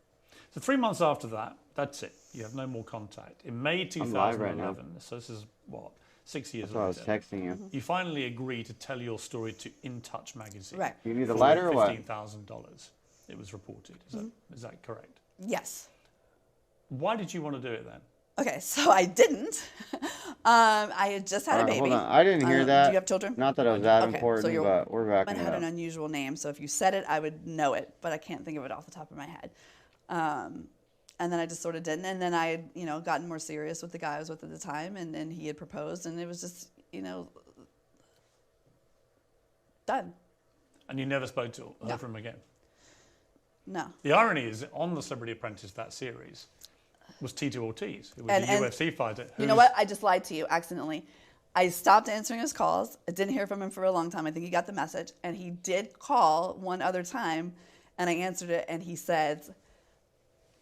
So 3 months after that, that's it. You have no more contact. In May I'm live right 2011, so this is what, 6 years That's why I was later, texting you. you finally agree to tell your story to In Touch magazine. Right. You need a for lighter or what? $15,000. It was reported. Is that correct? Yes. Why did you want to do it then? Okay, so I didn't. I had just had All a right, baby. hold on. I didn't hear that. Do you have children? Not that it was that Okay, so important, your but we're woman backing it had up. an unusual name, so if you said it, I would know it, but I can't think of it off the top of my head. And then I just sort of didn't. And then I had, you know, gotten more serious with the guy I was with at the time, and he had proposed, and it was just, you know, done. And you never spoke to her No. from him again. No. The irony is, on the Celebrity Apprentice, that series, was Tito Ortiz, who was And- a UFC fighter. You know who's- what? I just lied to you accidentally. I stopped answering his calls. I didn't hear from him for a long time. I think he got the message. And he did call one other time, and I answered it, and he said,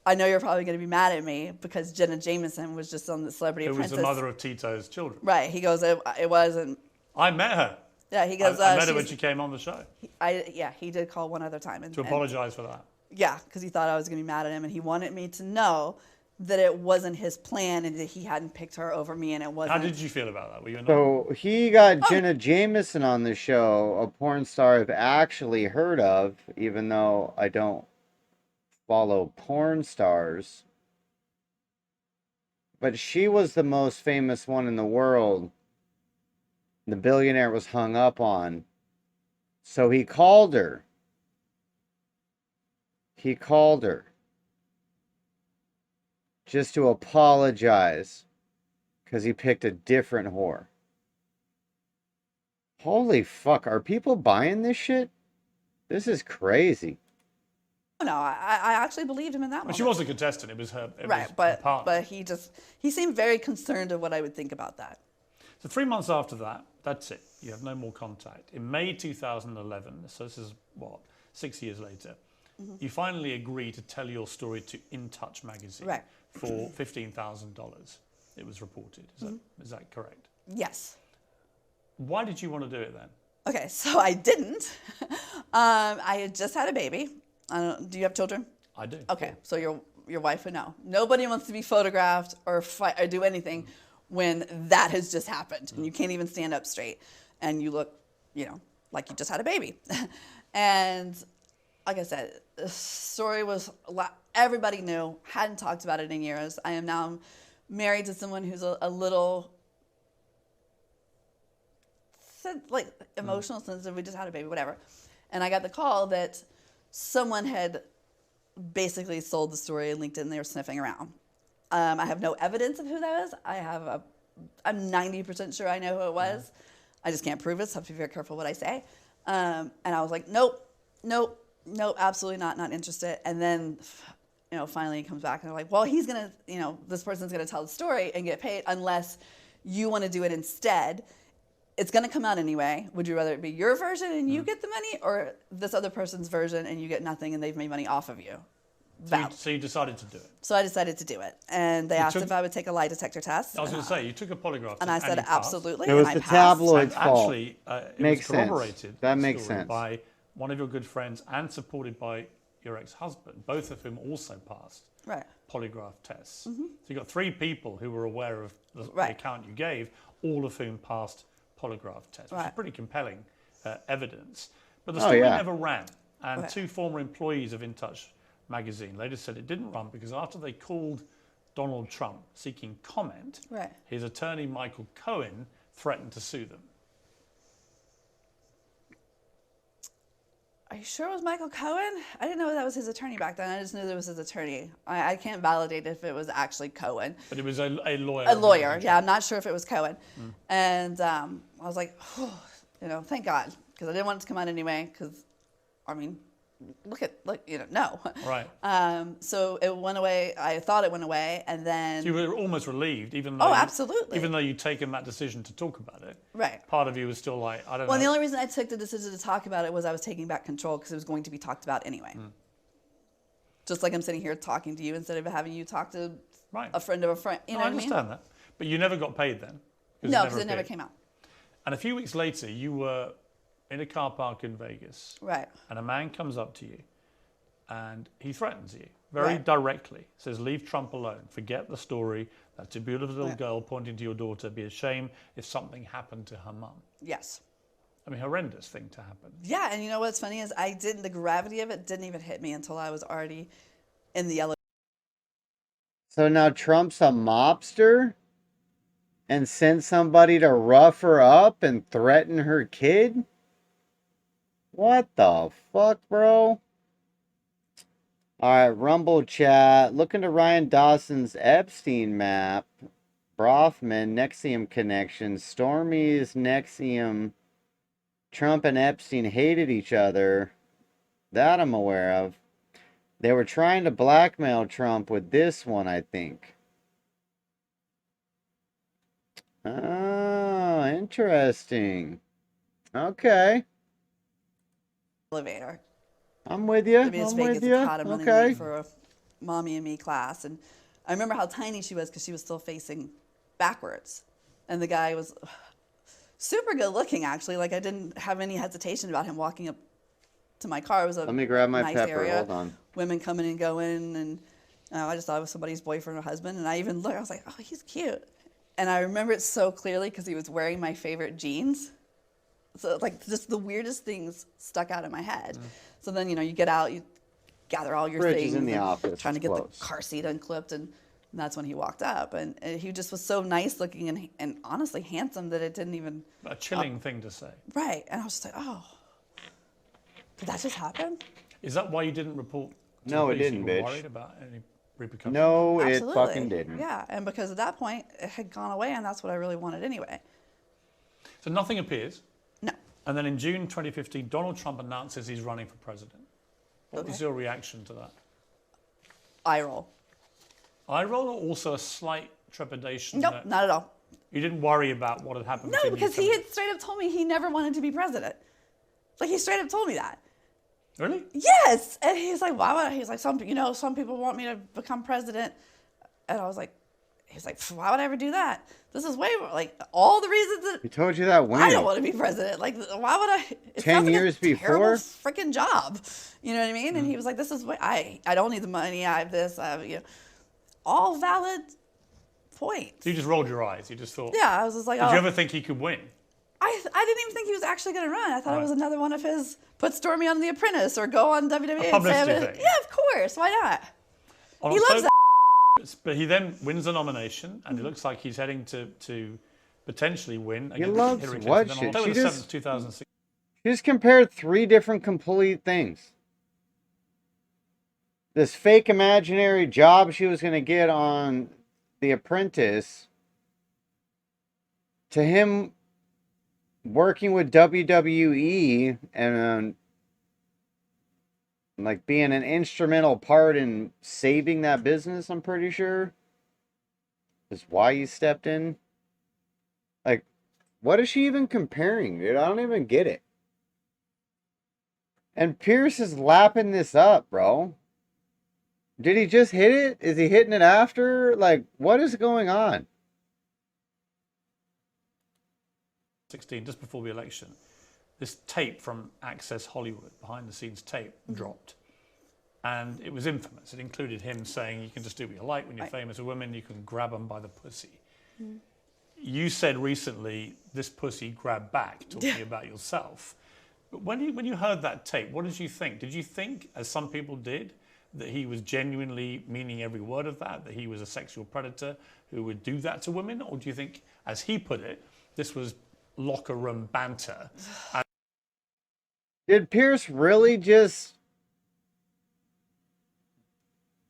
I know you're probably going to be mad at me because Jenna Jameson was just on the Celebrity Who was Apprentice. the mother of Tito's children. Right. He goes, it wasn't. I met her. Yeah, he goes, I met her when she's- she came on the show yeah, he did call one other time. to apologise for that. Yeah, because he thought I was going to be mad at him, and he wanted me to know that it wasn't his plan and that he hadn't picked her over me, and it wasn't. How did you feel about that? Were you annoyed? So he got Jenna Jameson on the show, a porn star I've actually heard of, even though I don't follow porn stars. But she was the most famous one in the world. The billionaire was hung up on. So he called her. He called her. Just to apologize. Because he picked a different whore. Holy fuck, are people buying this shit? This is crazy. No, I actually believed him in that Well, moment. she was a contestant. It was her, it Right, was but her partner. he seemed very concerned of what I would think about that. So 3 months after that, that's it. You have no more contact. In May 2011, so this is what, 6 years later, you finally agree to tell your story to In Touch magazine Right. for $15,000. It was reported. Is that correct? Yes. Why did you want to do it then? Okay, so I didn't. I had just had a baby. Do you have children? I do. Okay, so your wife would know. Nobody wants to be photographed or fight or do anything when that has just happened and you can't even stand up straight and you look, like you just had a baby. And like I said, the story was everybody knew. Hadn't talked about it in years. I am now married to someone who's a little emotional, sensitive. We just had a baby, whatever. And I got the call that someone had basically sold the story on LinkedIn. They were sniffing around. I have no evidence of who that is. I'm 90% sure I know who it was. I just can't prove it, so I have to be very careful what I say. And I was like, nope, absolutely not interested. And then, finally he comes back and they're like, well, he's going to, this person's going to tell the story and get paid unless you want to do it instead. It's going to come out anyway. Would you rather it be your version and you get the money or this other person's version and you get nothing and they've made money off of you? So you decided to do it? So I decided to do it. And they asked if I would take a lie detector test. I was going to say, you took a polygraph test. And I said absolutely. It was and the I passed. tabloid's fault. Actually, it Makes was corroborated. sense. That makes story sense. By one of your good friends and supported by your ex-husband, both of whom also passed polygraph tests. So you got 3 people who were aware of the account you gave, all of whom passed polygraph tests, which is pretty compelling evidence. But the story never ran. And 2 former employees of In Touch magazine later said it didn't run because after they called Donald Trump seeking comment, his attorney Michael Cohen threatened to sue them. Are you sure it was Michael Cohen? I didn't know that was his attorney back then. I just knew that was his attorney. I can't validate if it was actually Cohen. But it was a lawyer. A lawyer, yeah. I'm not sure if it was Cohen. And I was like, thank God, because I didn't want it to come out anyway. Because, no. Right. So it went away. I thought it went away, and then. So you were almost relieved, even though. Oh, absolutely. Even though you'd taken that decision to talk about it. Right. Part of you was still like, I don't know. Well, the only reason I took the decision to talk about it was I was taking back control because it was going to be talked about anyway. Just like I'm sitting here talking to you instead of having you talk to a friend of a friend. You know what I mean? I understand that. But you never got paid then? No, because it never came out. And a few weeks later, you were in a car park in Vegas. Right. And a man comes up to you and he threatens you very directly. Says, leave Trump alone. Forget the story. That's a beautiful little girl pointing to your daughter. Be ashamed if something happened to her mum. Yes. I mean, horrendous thing to happen. Yeah, and you know what's funny is the gravity of it didn't even hit me until I was already in the elevator. So now Trump's a mobster and sent somebody to rough her up and threaten her kid? What the fuck, bro? All right, Rumble chat. Look into Ryan Dawson's Epstein map. Brothman, Nexium connection. Stormy's Nexium. Trump and Epstein hated each other. That I'm aware of. They were trying to blackmail Trump with this one, I think. Oh, interesting. Okay. Elevator. I'm with you. Vegas Pod. I'm running late for a mommy and me class, and I remember how tiny she was because she was still facing backwards, and the guy was super good looking actually. Like I didn't have any hesitation about him walking up to my car. It was a Let me grab my nice pepper. area. Hold on. Women coming and going, and I just thought it was somebody's boyfriend or husband. And I even looked. I was like, oh, he's cute. And I remember it so clearly because he was wearing my favorite jeans. So like just the weirdest things stuck out in my head. So then you get out, you gather all your things. In the office, trying to get the car seat unclipped, and that's when he walked up. And he just was so nice looking and honestly handsome that it didn't even. A chilling thing to say. Right, and I was just like, oh, did that just happen? Is that why you didn't report? No, it didn't, you were bitch. Worried about any repercussions? No, Absolutely. it fucking didn't. Yeah, and because at that point it had gone away, and that's what I really wanted anyway. So nothing appears. No. And then in June 2015, Donald Trump announces he's running for president. What was your reaction to that? Eye roll. Eye roll, or also a slight trepidation? Nope, not at all. You didn't worry about what had happened? No, because he had straight up told me he never wanted to be president. Like he straight up told me that. Really? Yes, and he's like, why would I? He's like, some people want me to become president, And I was like, he's like, why would I ever do that? This is way more, like, all the reasons that He told you that when? I don't want to be president. Like, why would I? It 10 sounds like years a terrible before? freaking job. You know what I mean? And he was like, this is what I don't need the money. I have this. I have, you know, all valid points. So you just rolled your eyes. You just thought. Yeah, I was just like, Did oh. you ever think he could win? I didn't even think he was actually going to run. I thought it Right. was another one of his put Stormy on The Apprentice or go on WWE. A publicity thing. Yeah, of course. Why not? On He loves that. But he then wins the nomination, and it looks like he's heading to potentially win against loves Hillary what Clinton shit? on October She the just- 7th, 2006. He just compared 3 different complete things. This fake imaginary job she was going to get on The Apprentice to him working with WWE and like being an instrumental part in saving that business, I'm pretty sure, is why he stepped in. Like, what is she even comparing, dude? I don't even get it. And Pierce is lapping this up, bro. Did he just hit it? Is he hitting it after? Like, what is going on? 16, just before the election, this tape from Access Hollywood, behind the scenes tape, dropped. And it was infamous. It included him saying, you can just do what you like when you're famous. A woman, you can grab them by the pussy. You said recently, this pussy grabbed back, talking about yourself. But when you heard that tape, what did you think? Did you think, as some people did, that he was genuinely meaning every word of that he was a sexual predator who would do that to women? Or do you think, as he put it, this was locker room banter? Did Pierce really just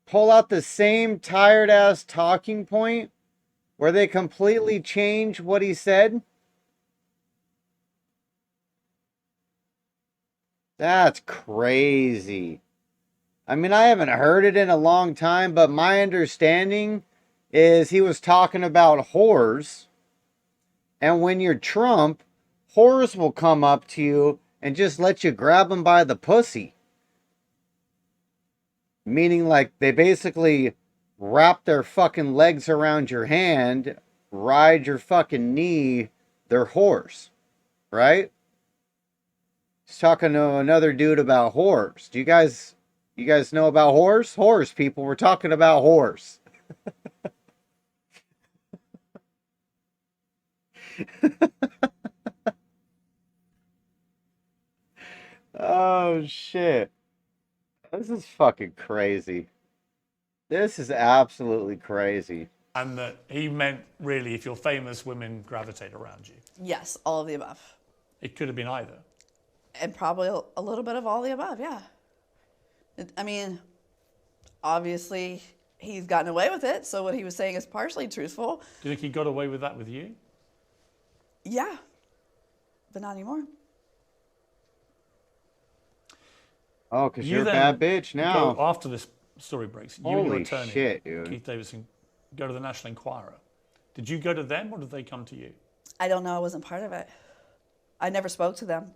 pull out the same tired ass talking point where they completely change what he said? That's crazy. I mean, I haven't heard it in a long time, but my understanding is he was talking about whores. And when you're Trump, whores will come up to you and just let you grab them by the pussy. Meaning, like, they basically wrap their fucking legs around your hand, ride your fucking knee, they're whores. Right? He's talking to another dude about whores. Do you guys know about whores? Whores, people. We're talking about whores. Oh, shit. This is fucking crazy. This is absolutely crazy. And that he meant, really, if you're famous, women gravitate around you. Yes, all of the above. It could have been either. And probably a little bit of all the above, yeah. I mean, obviously, he's gotten away with it, so what he was saying is partially truthful. Do you think he got away with that with you? Yeah, but not anymore. Oh, because You you're a then bad bitch now. Go, after this story breaks, you and your Holy attorney, shit, dude. Keith Davidson, go to the National Enquirer. Did you go to them or did they come to you? I don't know. I wasn't part of it. I never spoke to them.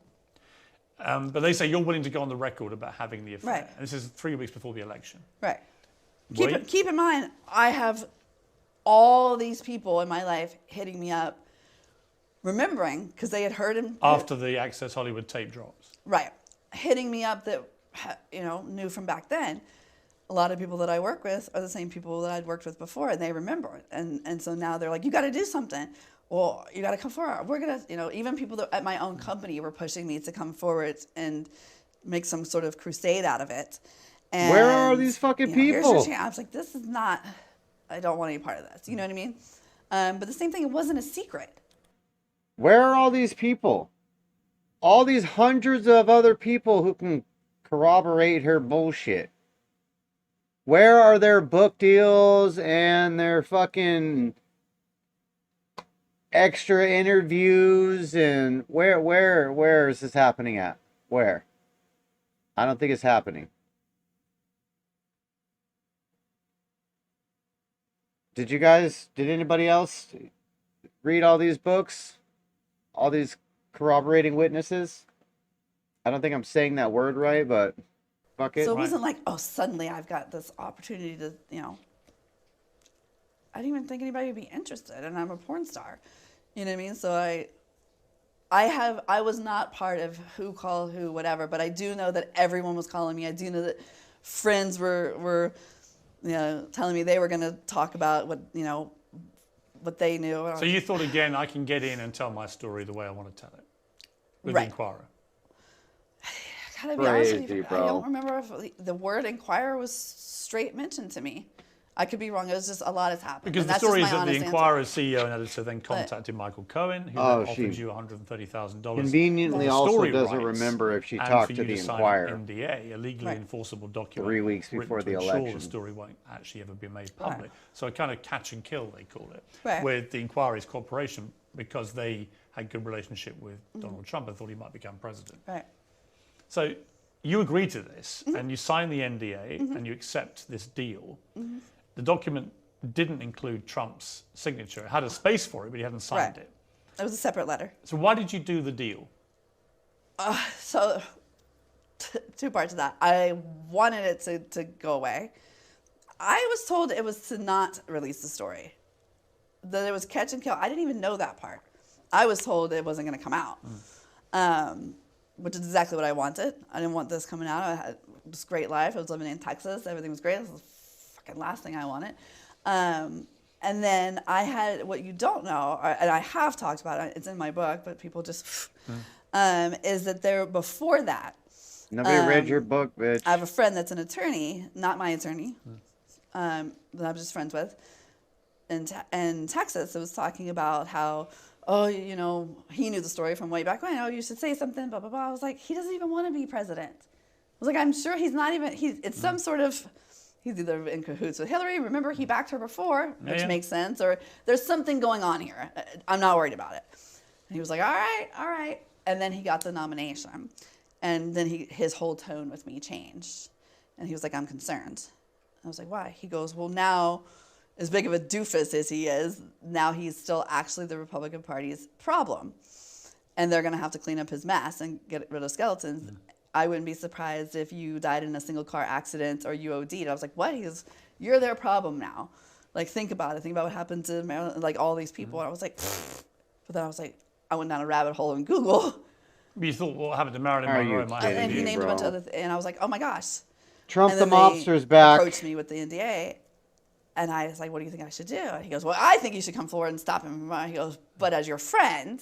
But they say you're willing to go on the record about having the affair. Right. And this is 3 weeks before the election. Right. Wait. Keep in mind, I have all these people in my life hitting me up, remembering, because they had heard him. After the Access Hollywood tape drops. Right. Hitting me up that, knew from back then. A lot of people that I work with are the same people that I'd worked with before, and they remember it. And so now they're like, you got to do something. Well, you got to come forward. We're going to, even people that at my own company were pushing me to come forward and make some sort of crusade out of it. And, Where are these fucking here's people? your chance. I was like, this is not, I don't want any part of this. You know what I mean? But the same thing, it wasn't a secret. Where are all these people? All these hundreds of other people who can corroborate her bullshit. Where are their book deals and their fucking extra interviews and where is this happening at? Where? I don't think it's happening. Did anybody else read all these books? All these corroborating witnesses? I don't think I'm saying that word right, but fuck it. So it wasn't like, oh, suddenly I've got this opportunity to, I didn't even think anybody would be interested, and I'm a porn star. You know what I mean? So I was not part of who called who, whatever, but I do know that everyone was calling me. I do know that friends were telling me they were going to talk about what they knew. So you thought, again, I can get in and tell my story the way I want to tell it with the Inquirer. I gotta be honest with you, Bro. I don't remember if the word Inquirer was straight mentioned to me. I could be wrong. It was just a lot has happened. Because the story is that the Inquirer's CEO and editor then contacted Michael Cohen, who then offered you $130,000. Conveniently also doesn't rights, remember if she talked to the Inquirer. Sign an NDA, a legally enforceable document, 3 weeks before the election. The story won't actually ever be made public. Right. So a kind of catch and kill, they call it, Right. with the Inquiry's corporation, because they had good relationship with Donald Trump and thought he might become president. Right. So you agree to this, and you sign the NDA, and you accept this deal. The document didn't include Trump's signature. It had a space for it, but he hadn't signed it. It was a separate letter. So why did you do the deal? So two parts of that. I wanted it to go away. I was told it was to not release the story, that it was catch and kill. I didn't even know that part. I was told it wasn't going to come out, which is exactly what I wanted. I didn't want this coming out. I had this great life. I was living in Texas. Everything was great. This was the fucking last thing I wanted. And then I had, what you don't know, and I have talked about it, it's in my book, but people just, is that there, before that. Nobody read your book, bitch. I have a friend that's an attorney, not my attorney, that I'm just friends with, in Texas, that was talking about how, he knew the story from way back when. Oh, you should say something, blah, blah, blah. I was like, he doesn't even want to be president. I was like, I'm sure he's not even, it's some sort of, he's either in cahoots with Hillary. Remember, he backed her before, which makes sense. Or there's something going on here. I'm not worried about it. And he was like, all right. And then he got the nomination. And then his whole tone with me changed. And he was like, I'm concerned. I was like, why? He goes, well, now, as big of a doofus as he is, now he's still actually the Republican Party's problem. And they're going to have to clean up his mess and get rid of skeletons. I wouldn't be surprised if you died in a single car accident or you OD'd. I was like, what? He goes, you're their problem now. Like, think about it. Think about what happened to Maryland, like all these people. And I was like, but then I was like, I went down a rabbit hole in Google. But you thought what happened to Marilyn Monroe might And he be, named a bunch of other things. And I was like, oh my gosh. Trump the mobster's back. Approached me with the NDA. And I was like, what do you think I should do? And he goes, well, I think you should come forward and stop him. He goes, but as your friend,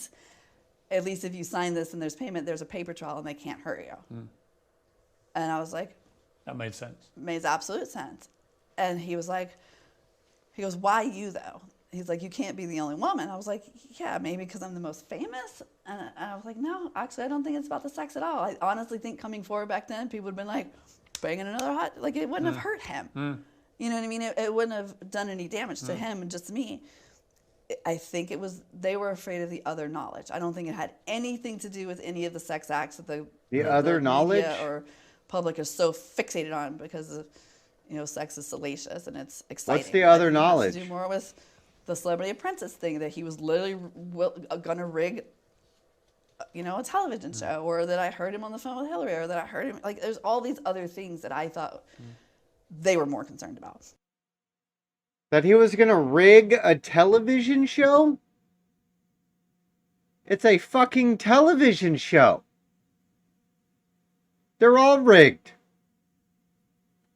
at least if you sign this and there's payment, there's a paper trail and they can't hurt you. And I was like, that made sense. Made absolute sense. And he was like, why you though? He's like, you can't be the only woman. I was like, yeah, maybe because I'm the most famous. And I was like, no, actually, I don't think it's about the sex at all. I honestly think coming forward back then, people would have been like, banging another hot, like it wouldn't have hurt him. You know what I mean? It wouldn't have done any damage to him and just me. I think they were afraid of the other knowledge. I don't think it had anything to do with any of the sex acts that the other knowledge or public is so fixated on because of, sex is salacious and it's exciting. What's the other knowledge? To do more with the Celebrity Apprentice thing, that he was literally gonna rig, a television show, or that I heard him on the phone with Hillary, or that I heard him, like, there's all these other things that I thought they were more concerned about. That he was gonna rig a television show? It's a fucking television show. They're all rigged.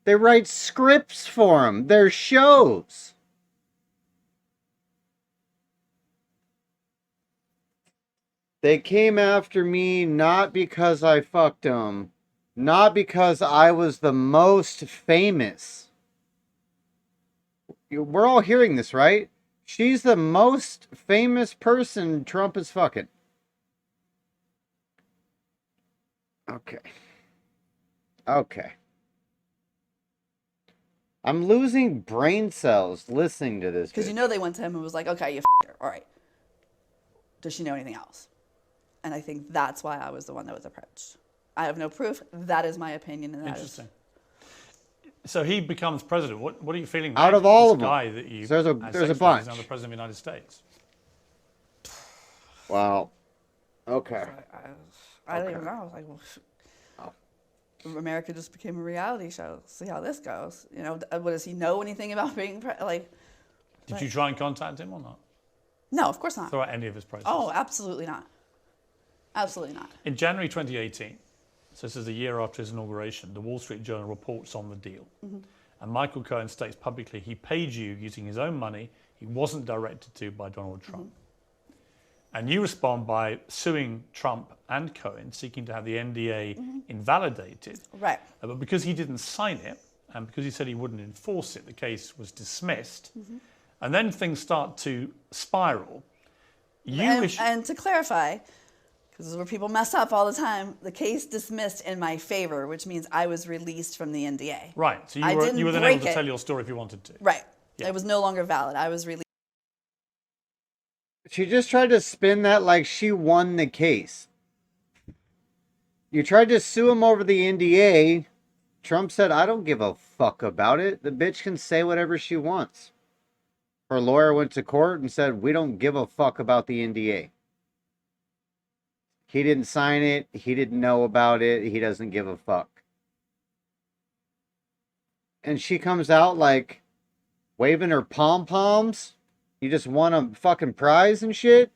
They write scripts for him. They're shows. They came after me not because I fucked them, not because I was the most famous. We're all hearing this, right? She's the most famous person Trump is fucking. Okay. I'm losing brain cells listening to this. Because they went to him and was like, okay, you her. All right. Does she know anything else? And I think that's why I was the one that was approached. I have no proof. That is my opinion. And interesting. So he becomes president. What are you feeling? Out of all of them, guy that you there's a bunch. He's now the president of the United States. Wow. Okay. I don't even know. I was like, well, America just became a reality show. See how this goes. Does he know anything about being Did you try and contact him or not? No, of course not. Throughout any of his process? Oh, absolutely not. Absolutely not. In January 2018, so this is a year after his inauguration, the Wall Street Journal reports on the deal. And Michael Cohen states publicly he paid you using his own money he wasn't directed to by Donald Trump. And you respond by suing Trump and Cohen, seeking to have the NDA invalidated. Right. But because he didn't sign it, and because he said he wouldn't enforce it, the case was dismissed. And then things start to spiral. And to clarify, because this is where people mess up all the time, the case dismissed in my favor, which means I was released from the NDA. Right. So I you were didn't then break able to it. tell your story if you wanted to. Right. Yeah. It was no longer valid. I was released. She just tried to spin that like she won the case. You tried to sue him over the NDA. Trump said, I don't give a fuck about it. The bitch can say whatever she wants. Her lawyer went to court and said, we don't give a fuck about the NDA. He didn't sign it. He didn't know about it. He doesn't give a fuck. And she comes out like waving her pom-poms. You just won a fucking prize and shit?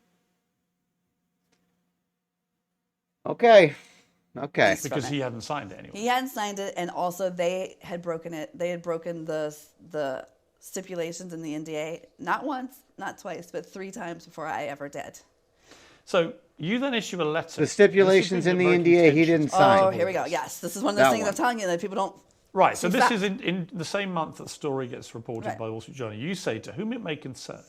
Okay. Okay. Because he hadn't signed it anyway. He hadn't signed it, and also they had broken it. They had broken the stipulations in the NDA, not once, not twice, but 3 times before I ever did. So you then issue a letter. The stipulations in the NDA he didn't sign. Oh, here we go. Yes, this is one of those That things one. I'm telling you that people don't. Right, so see this fact. is in the same month that the story gets reported Right. by the Wall Street Journal. You say, to whom it may concern,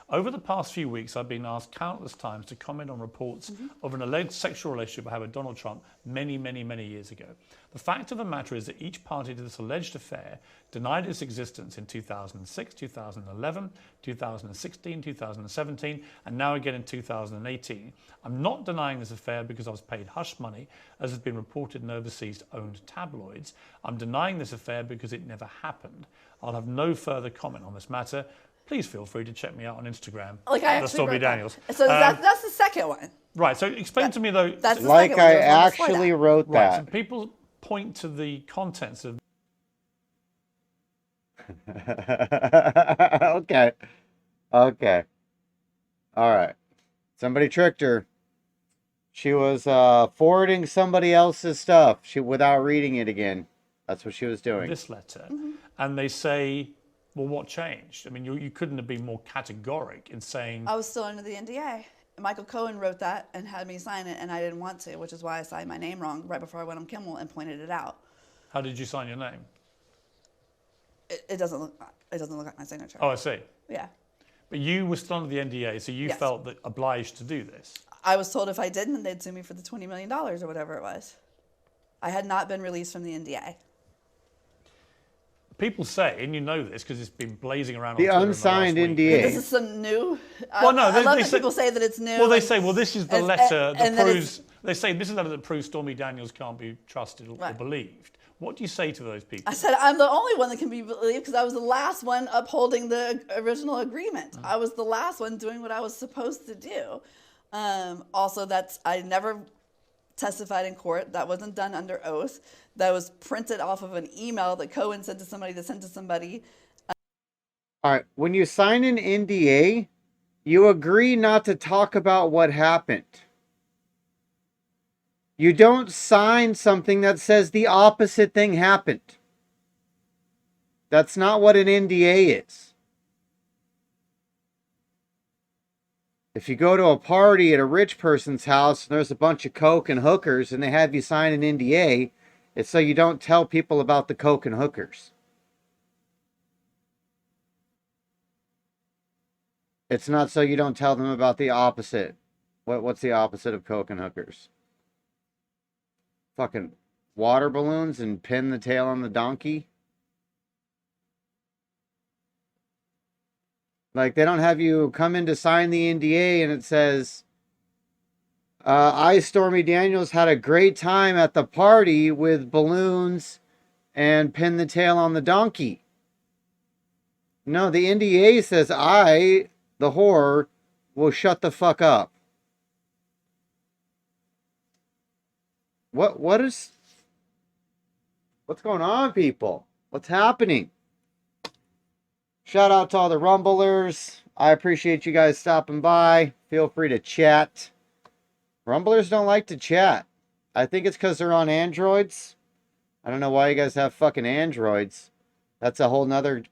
over the past few weeks, I've been asked countless times to comment on reports of an alleged sexual relationship I had with Donald Trump many, many, many years ago. The fact of the matter is that each party to this alleged affair denied its existence in 2006, 2011, 2016, 2017, and now again in 2018. I'm not denying this affair because I was paid hush money, as has been reported in overseas owned tabloids. I'm denying this affair because it never happened. I'll have no further comment on this matter. Please feel free to check me out on Instagram. Like I at actually Stormy wrote that. Daniels. So that's the second one. Right, so explain to me though. That's the Like second one. I There was one before actually that. wrote Right, so that. people point to the contents of Okay. Okay. All right. Somebody tricked her. She was forwarding somebody else's stuff without reading it again. That's what she was doing. this letter, and they say, well, what changed? I mean, you couldn't have been more categoric in saying, I was still under the NDA. Michael Cohen wrote that and had me sign it, and I didn't want to, which is why I signed my name wrong right before I went on Kimmel and pointed it out. how did you sign your name? It doesn't look like my signature. Oh, I see. Yeah. But you were still under the NDA, so you Yes. felt that obliged to do this. I was told if I didn't, they'd sue me for the $20 million or whatever it was. I had not been released from the NDA. People say, and you know this because it's been blazing around The on Twitter in unsigned last week. NDA. This is some new. Well, no, I love they that say- people say that it's new. Well, they and- say, well, this is the and- letter that and that proves. They say this is the letter that proves Stormy Daniels can't be trusted or Right. believed. What do you say to those people? I said I'm the only one that can be believed because I was the last one upholding the original agreement. I was the last one doing what I was supposed to do. Also, I never testified in court. That wasn't done under oath. That was printed off of an email that Cohen sent to somebody that sent to somebody. All right. When you sign an NDA, you agree not to talk about what happened. You don't sign something that says the opposite thing happened. That's not what an NDA is. If you go to a party at a rich person's house and there's a bunch of coke and hookers and they have you sign an NDA, it's so you don't tell people about the coke and hookers. It's not so you don't tell them about the opposite. What's the opposite of coke and hookers? Fucking water balloons and pin the tail on the donkey? Like, they don't have you come in to sign the NDA and it says, I, Stormy Daniels, had a great time at the party with balloons and pin the tail on the donkey. No, the NDA says I, the whore, will shut the fuck up. What's going on, people? What's happening? Shout out to all the Rumblers. I appreciate you guys stopping by. Feel free to chat. Rumblers don't like to chat. I think it's because they're on Androids. I don't know why you guys have fucking Androids. That's a whole nother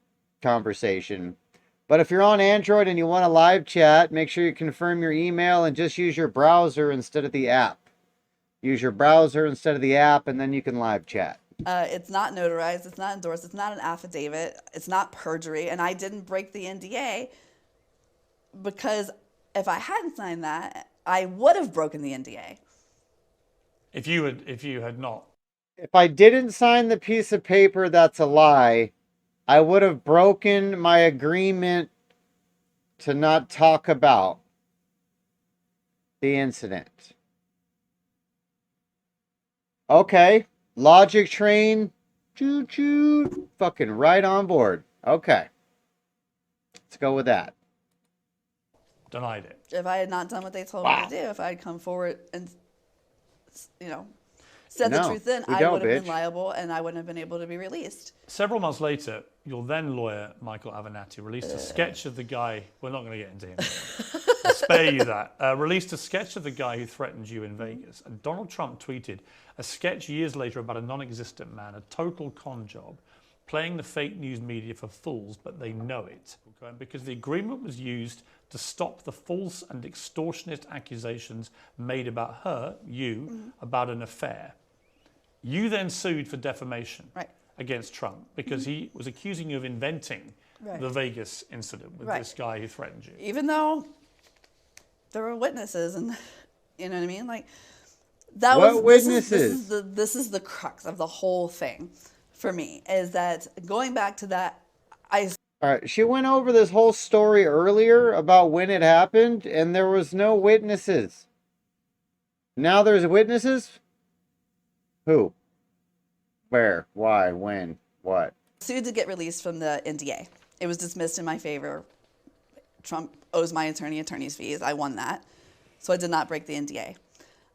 conversation. But if you're on Android and you want to live chat, make sure you confirm your email and just use your browser instead of the app. Use your browser instead of the app, and then you can live chat. It's not notarized. It's not endorsed. It's not an affidavit. It's not perjury. And I didn't break the NDA because if I hadn't signed that, I would have broken the NDA. If you had not. If I didn't sign the piece of paper, that's a lie. I would have broken my agreement to not talk about the incident. Okay. Logic train. Choo-choo. Fucking right on board. Okay. Let's go with that. Denied it. If I had not done what they told me to do, if I had come forward and, said the truth then, I would have been liable and I wouldn't have been able to be released. Several months later, your then lawyer, Michael Avenatti, released a sketch of the guy. We're not going to get into him. I'll spare you that. Released a sketch of the guy who threatened you in Vegas. And Donald Trump tweeted a sketch years later about a non-existent man, a total con job, playing the fake news media for fools, but they know it. Because the agreement was used to stop the false and extortionist accusations made about her, about an affair. You then sued for defamation against Trump because he was accusing you of inventing the Vegas incident with this guy who threatened you. Even though there were witnesses, and you know what I mean? Like, that what witnesses? This is the crux of the whole thing for me, is that going back to that, all right, she went over this whole story earlier about when it happened, and there was no witnesses. Now there's witnesses? Who? Where? Why? When? What? Sued to get released from the NDA. It was dismissed in my favor. Trump owes my attorney's fees. I won that. So I did not break the NDA.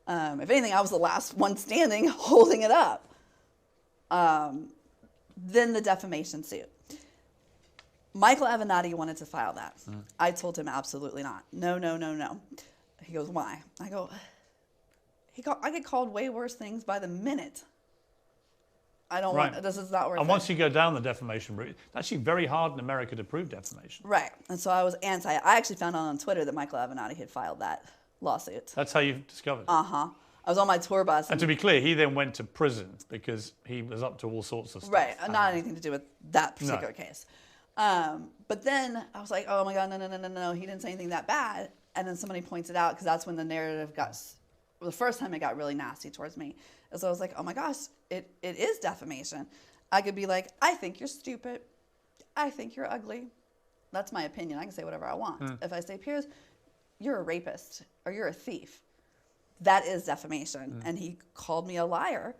If anything, I was the last one standing holding it up. Then the defamation suit. Michael Avenatti wanted to file that. I told him absolutely not. No. He goes, why? I go, I get called way worse things by the minute. I don't want, this is not worth it. And once you go down the defamation route, it's actually very hard in America to prove defamation. Right. And so I was anti. I actually found out on Twitter that Michael Avenatti had filed that lawsuit. That's how you discovered it. I was on my tour bus. And to be clear, he then went to prison because he was up to all sorts of stuff. Right. Not anything to do with that particular case. But then I was like, oh my God, no. He didn't say anything that bad. And then somebody points it out because that's when the narrative got, the first time it got really nasty towards me. And so I was like, oh my gosh, it is defamation. I could be like, I think you're stupid. I think you're ugly. That's my opinion. I can say whatever I want. If I say, Piers, you're a rapist or you're a thief, that is defamation. And he called me a liar.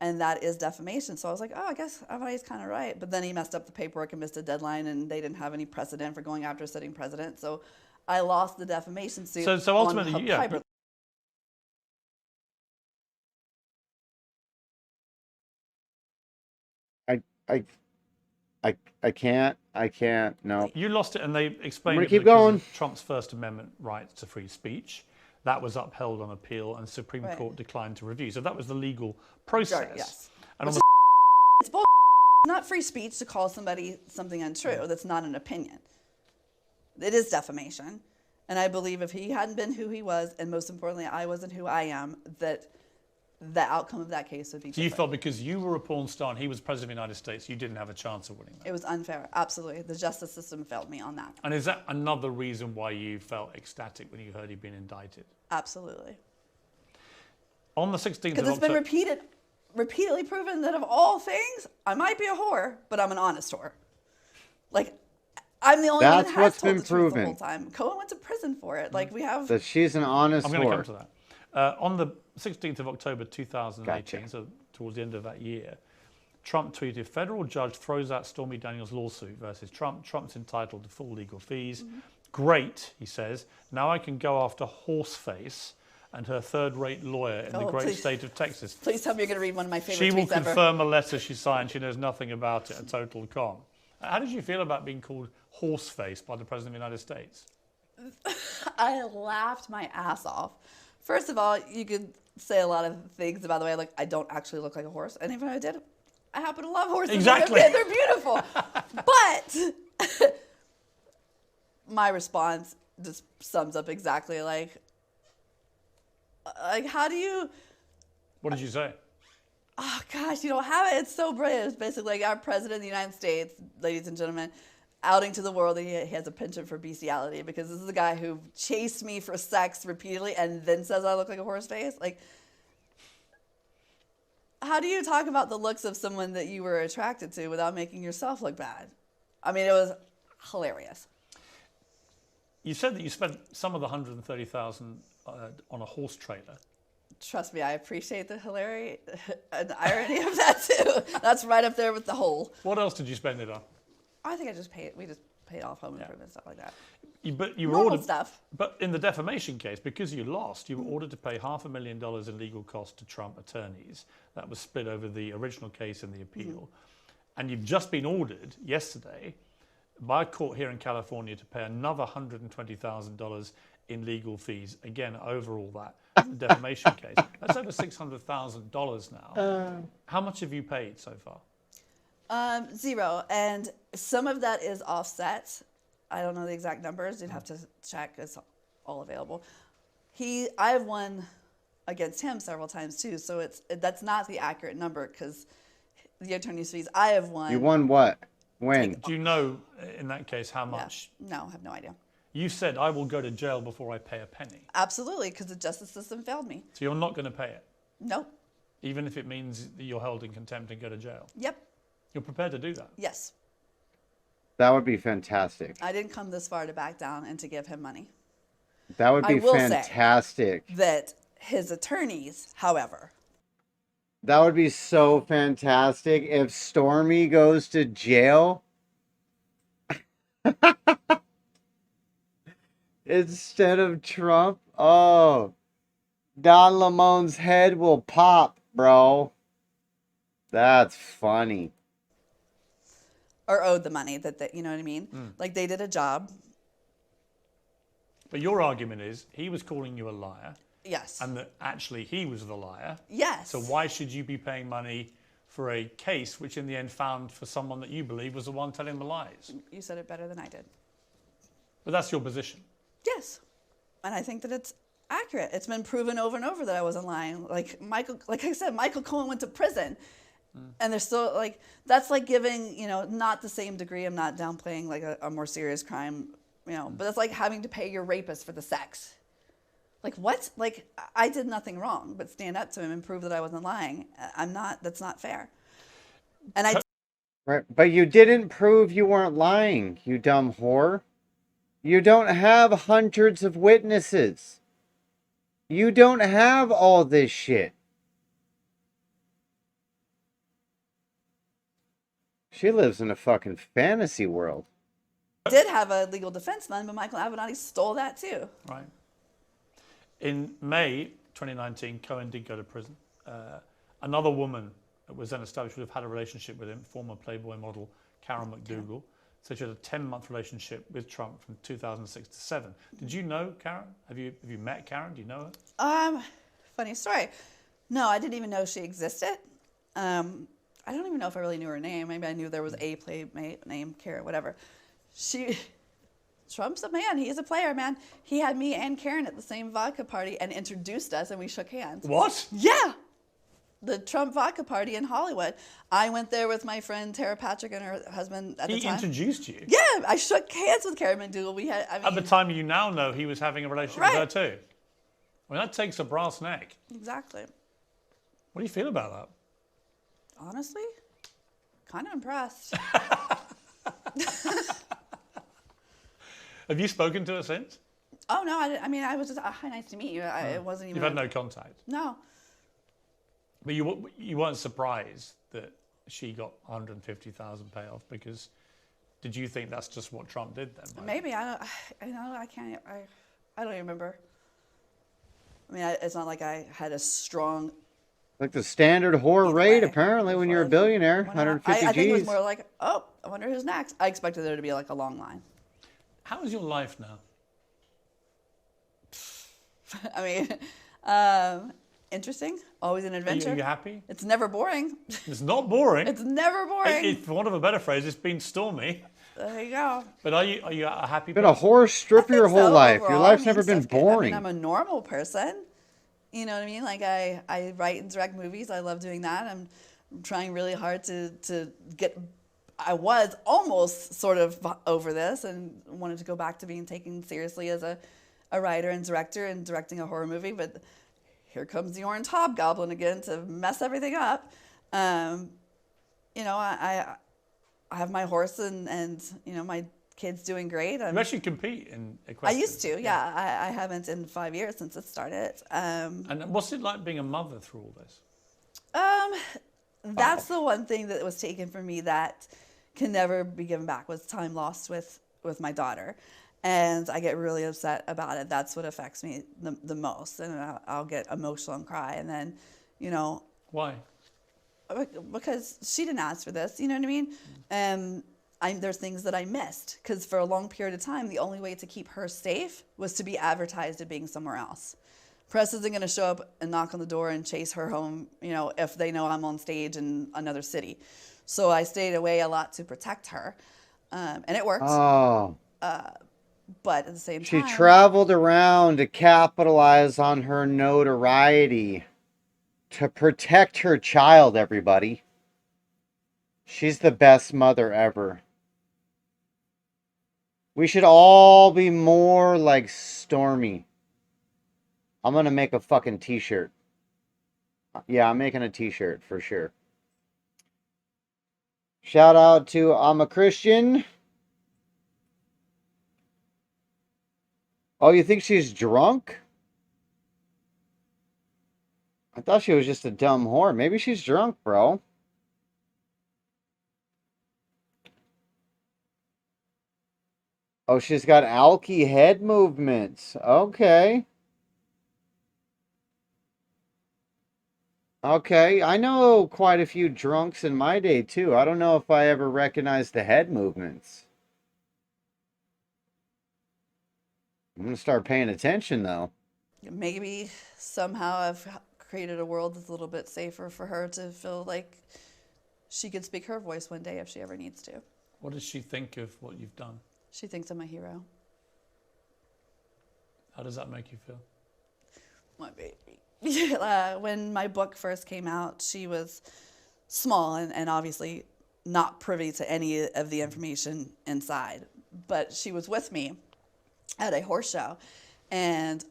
And that is defamation. So I was like, oh, I guess everybody's kind of right. But then he messed up the paperwork and missed a deadline, and they didn't have any precedent for going after a sitting president. So I lost the defamation suit. So ultimately, I can't, no. You lost it, and they explained it keep because going. of Trump's First Amendment right to free speech. That was upheld on appeal, and the Supreme Court declined to review. So that was the legal process. Yes. And on It's bull. It's not free speech to call somebody something untrue. That's not an opinion. It is defamation. And I believe if he hadn't been who he was, and most importantly, I wasn't who I am, that the outcome of that case would be different. So you felt because you were a porn star and he was president of the United States, you didn't have a chance of winning that? It was unfair. Absolutely. The justice system failed me on that. And is that another reason why you felt ecstatic when you heard he'd been indicted? Absolutely. On the 16th of October... Because it's been repeatedly proven that of all things, I might be a whore, but I'm an honest whore. Like, I'm the only one that has told the truth the whole time. Cohen went to prison for it. Like, we have... That she's an honest whore. I'm going to come to that. On the 16th of October 2018, so towards the end of that year, Trump tweeted, federal judge throws out Stormy Daniels' lawsuit versus Trump. Trump's entitled to full legal fees. Great, he says. Now I can go after Horseface and her third-rate lawyer in the great state of Texas. Please tell me you're going to read one of my favorite tweets ever. She will confirm a letter she signed. She knows nothing about it, a total con. How did you feel about being called horseface by the President of the United States? I laughed my ass off. First of all, you could say a lot of things about the way I don't actually look like a horse, and even if I did, I happen to love horses. Exactly. They're beautiful. But my response just sums up exactly like how do you? What did you say? Oh gosh, you don't have it. It's so brilliant. It's basically like our president of the United States, ladies and gentlemen, outing to the world that he has a penchant for bestiality because this is a guy who chased me for sex repeatedly and then says I look like a horse face. Like, how do you talk about the looks of someone that you were attracted to without making yourself look bad? I mean, it was hilarious. You said that you spent some of the $130,000 on a horse trailer. Trust me, I appreciate the hilarity and the irony of that too. That's right up there with the whole. What else did you spend it on? I think we just paid off home improvement, stuff like that. But you were Normal ordered stuff. But in the defamation case, because you lost, you were ordered to pay $500,000 in legal costs to Trump attorneys. That was split over the original case and the appeal. And you've just been ordered yesterday by a court here in California to pay another $120,000 in legal fees. Again, over all that defamation case. That's over $600,000 now. How much have you paid so far? 0, and some of that is offset. I don't know the exact numbers. You'd have to check. It's all available. I have won against him several times too, so that's not the accurate number because the attorney's fees I have won. You won what? When? Do you know, in that case, how much? Yeah. No, I have no idea. You said, I will go to jail before I pay a penny. Absolutely, because the justice system failed me. So you're not going to pay it? Nope. Even if it means that you're held in contempt and go to jail? Yep. You're prepared to do that? Yes. That would be fantastic. I didn't come this far to back down and to give him money. That would be fantastic. That his attorneys, however. That would be so fantastic if Stormy goes to jail. Instead of Trump. Oh. Don Lemone's head will pop, bro. That's funny. Or owed the money that you know what I mean? Like they did a job. But your argument is he was calling you a liar. Yes. And that actually he was the liar. Yes. So why should you be paying money for a case which in the end found for someone that you believe was the one telling the lies? You said it better than I did. But that's your position. Yes. And I think that it's accurate. It's been proven over and over that I wasn't lying. Like I said, Michael Cohen went to prison. And they're still that's like giving, not the same degree. I'm not downplaying like a more serious crime, but that's like having to pay your rapist for the sex. Like what? Like I did nothing wrong, but stand up to him and prove that I wasn't lying. That's not fair. And Right, but you didn't prove you weren't lying, you dumb whore. You don't have hundreds of witnesses. You don't have all this shit. She lives in a fucking fantasy world. did have a legal defense fund, but Michael Avenatti stole that too. Right. In May 2019, Cohen did go to prison. Another woman that was then established would have had a relationship with him, former Playboy model Karen McDougal. So she had a 10-month relationship with Trump from 2006 to 7. Did you know Karen? Have you met Karen? Do you know her? Funny story. No, I didn't even know she existed. I don't even know if I really knew her name. Maybe I knew there was a playmate named Karen, whatever. Trump's a man. He is a player, man. He had me and Karen at the same vodka party and introduced us, and we shook hands. What? Yeah. The Trump vodka party in Hollywood. I went there with my friend Tara Patrick and her husband at the time. He introduced you? Yeah, I shook hands with Karen McDougal. At the time you now know he was having a relationship with her too. I mean, that takes a brass neck. Exactly. What do you feel about that? Honestly, kind of impressed. Have you spoken to her since? Oh, no. I mean, I was just, hi, nice to meet you. It wasn't even. You've had no contact? No. But you weren't surprised that she got $150,000 payoff because did you think that's just what Trump did then? Right? Maybe. I can't. I don't even remember. I mean, it's not like I had a strong Like the standard horror Either rate, way, apparently, when as you're a far as billionaire, when I 150 think it was G's. more like, oh, I wonder who's next. I expected there to be like a long line. How is your life now? I mean, interesting. Always an Are adventure. you happy? It's never boring. It's not boring. It's never boring. For want of a better phrase, it's been stormy. There you go. But are you a happy Been a person? horror strip I your think whole so, life. Your overall. life's I mean, never been stuff's good. boring. I mean, I'm a normal person. You know what I mean? Like I write and direct movies. I love doing that. I'm trying really hard to get. I was almost sort of over this and wanted to go back to being taken seriously as a writer and director and directing a horror movie. But here comes the Orange Hobgoblin again to mess everything up. You know, I have my horse and you know, my kid's doing great. You actually compete in I equestrian. used to, yeah. I haven't in 5 years since it started. And what's it like being a mother through all this? That's the one thing that was taken from me that can never be given back was time lost with my daughter. And I get really upset about it. That's what affects me the most. And I'll get emotional and cry. And then, you know. Why? Because she didn't ask for this, you know what I mean? There's things that I missed because for a long period of time, the only way to keep her safe was to be advertised as being somewhere else. Press isn't going to show up and knock on the door and chase her home, you know, if they know I'm on stage in another city. So I stayed away a lot to protect her, and it worked. Oh. But at the same She time, traveled around to capitalize on her notoriety to protect her child, everybody. She's the best mother ever. We should all be more like Stormy. I'm gonna make a fucking t-shirt. Yeah, I'm making a t-shirt for sure. Shout out to I'm a Christian. Oh, you think she's drunk? I thought she was just a dumb whore. Maybe she's drunk, bro. Oh, she's got alky head movements. Okay. Okay, I know quite a few drunks in my day, too. I don't know if I ever recognized the head movements. I'm going to start paying attention, though. maybe somehow I've created a world that's a little bit safer for her to feel like she could speak her voice one day if she ever needs to. What does she think of what you've done? She thinks I'm a hero. How does that make you feel? My baby. When my book first came out, she was small and obviously not privy to any of the information inside. But she was with me at a horse show, and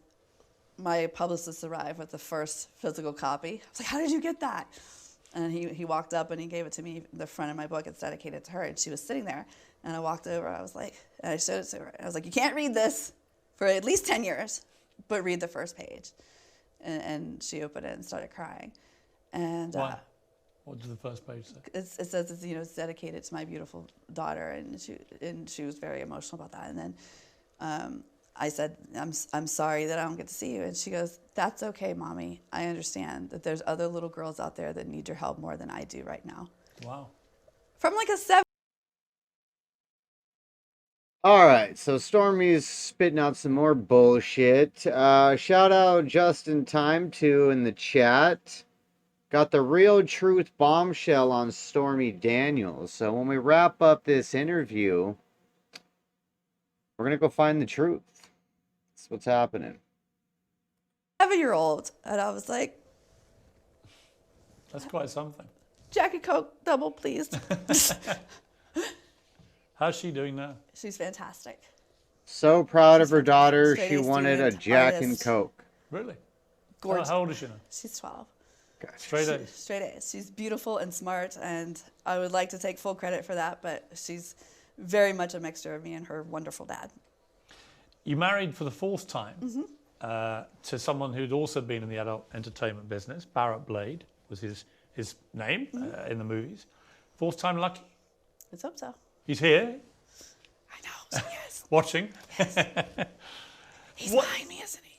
my publicist arrived with the first physical copy. I was like, "How did you get that?" And he walked up and he gave it to me. The front of my book, it's dedicated to her, and she was sitting there. And I walked over. I was like, and I showed it to her. I was like, "You can't read this for at least 10 years, but read the first page." And she opened it and started crying. And why? What does the first page say? it says it's dedicated to my beautiful daughter, and she was very emotional about that. And then I said, I'm sorry that I don't get to see you. And she goes, "That's okay, Mommy. I understand that there's other little girls out there that need your help more than I do right now." Wow. From like a 7. All right, so Stormy's spitting out some more bullshit. Shout out Just in Time, too, in the chat. Got the real truth bombshell on Stormy Daniels. So when we wrap up this interview, we're going to go find the truth. That's what's happening. 7-year-old, and I was like, That's quite something. "Jack and Coke double, please." How's she doing now? She's fantastic. So proud of She's her fantastic. daughter. Straight She A wanted a student, Jack and artist. Coke. Really? Gorgeous. How old is she now? She's 12. Straight A's. Straight A's. She's beautiful and smart, and I would like to take full credit for that, but she's very much a mixture of me and her wonderful dad. You married for the fourth time to someone who'd also been in the adult entertainment business. Barrett Blade was his name in the movies. Fourth time lucky. Let's hope so. He's here I know. Yes. watching. He's behind me, isn't he?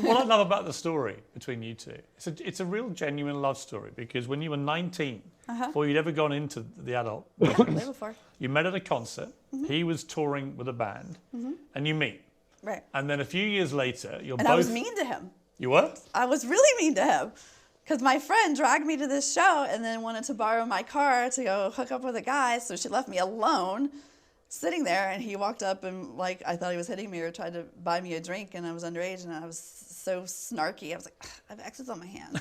What I love about the story between you two, it's a real genuine love story, because when you were 19, before you'd ever gone into the adult, Way before. you met at a concert, he was touring with a band, and you meet. Right. And then a few years later, you're both... And I was mean to him. You were? I was really mean to him. Because my friend dragged me to this show and then wanted to borrow my car to go hook up with a guy, so she left me alone, sitting there, and he walked up and, like, I thought he was hitting me or tried to buy me a drink, and I was underage, and I was so snarky. I was like, I have X's on my hands.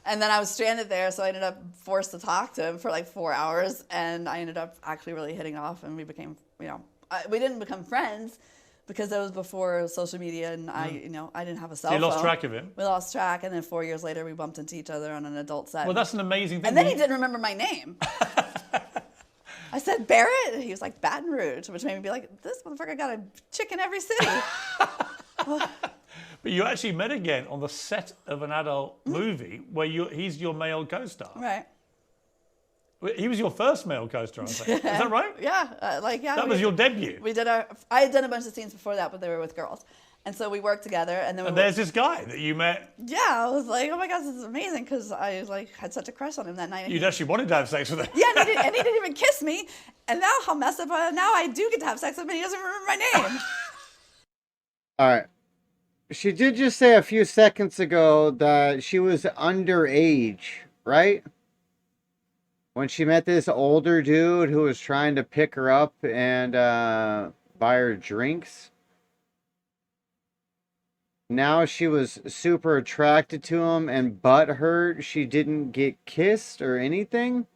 And then I was stranded there, so I ended up forced to talk to him for like 4 hours, and I ended up actually really hitting off, and we became, we didn't become friends, because that was before social media, and I didn't have a cell phone. You lost track of him? We lost track, and then 4 years later, we bumped into each other on an adult set. Well, that's an amazing thing. And then he didn't remember my name. I said, Barrett? And he was like, Baton Rouge, which made me be like, this motherfucker got a chick in every city. But you actually met again on the set of an adult movie where he's your male co-star. Right. He was your first male co-star, I think. Is that right? Yeah. That was your debut. I had done a bunch of scenes before that, but they were with girls. And so we worked together, and then there's this guy that you met. Yeah, I was like, oh my God, this is amazing, because I had such a crush on him that night. You'd actually wanted to have sex with him. Yeah, and he didn't even kiss me. And now how messed up now I do get to have sex with him, and he doesn't remember my name. All right. She did just say a few seconds ago that she was underage, right? When she met this older dude who was trying to pick her up and buy her drinks. Now she was super attracted to him and butthurt she didn't get kissed or anything.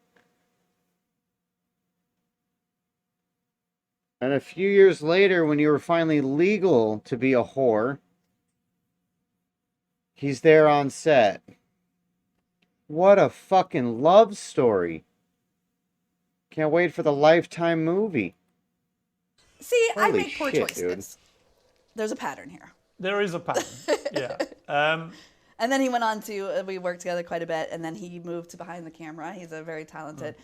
And a few years later, when you were finally legal to be a whore, he's there on set. What a fucking love story. Can't wait for the Lifetime movie. See, I Holy make poor shit, choices. dude. There's a pattern here. There is a pattern, yeah. And then he went on to, we worked together quite a bit, and then he moved to behind the camera. He's a very talented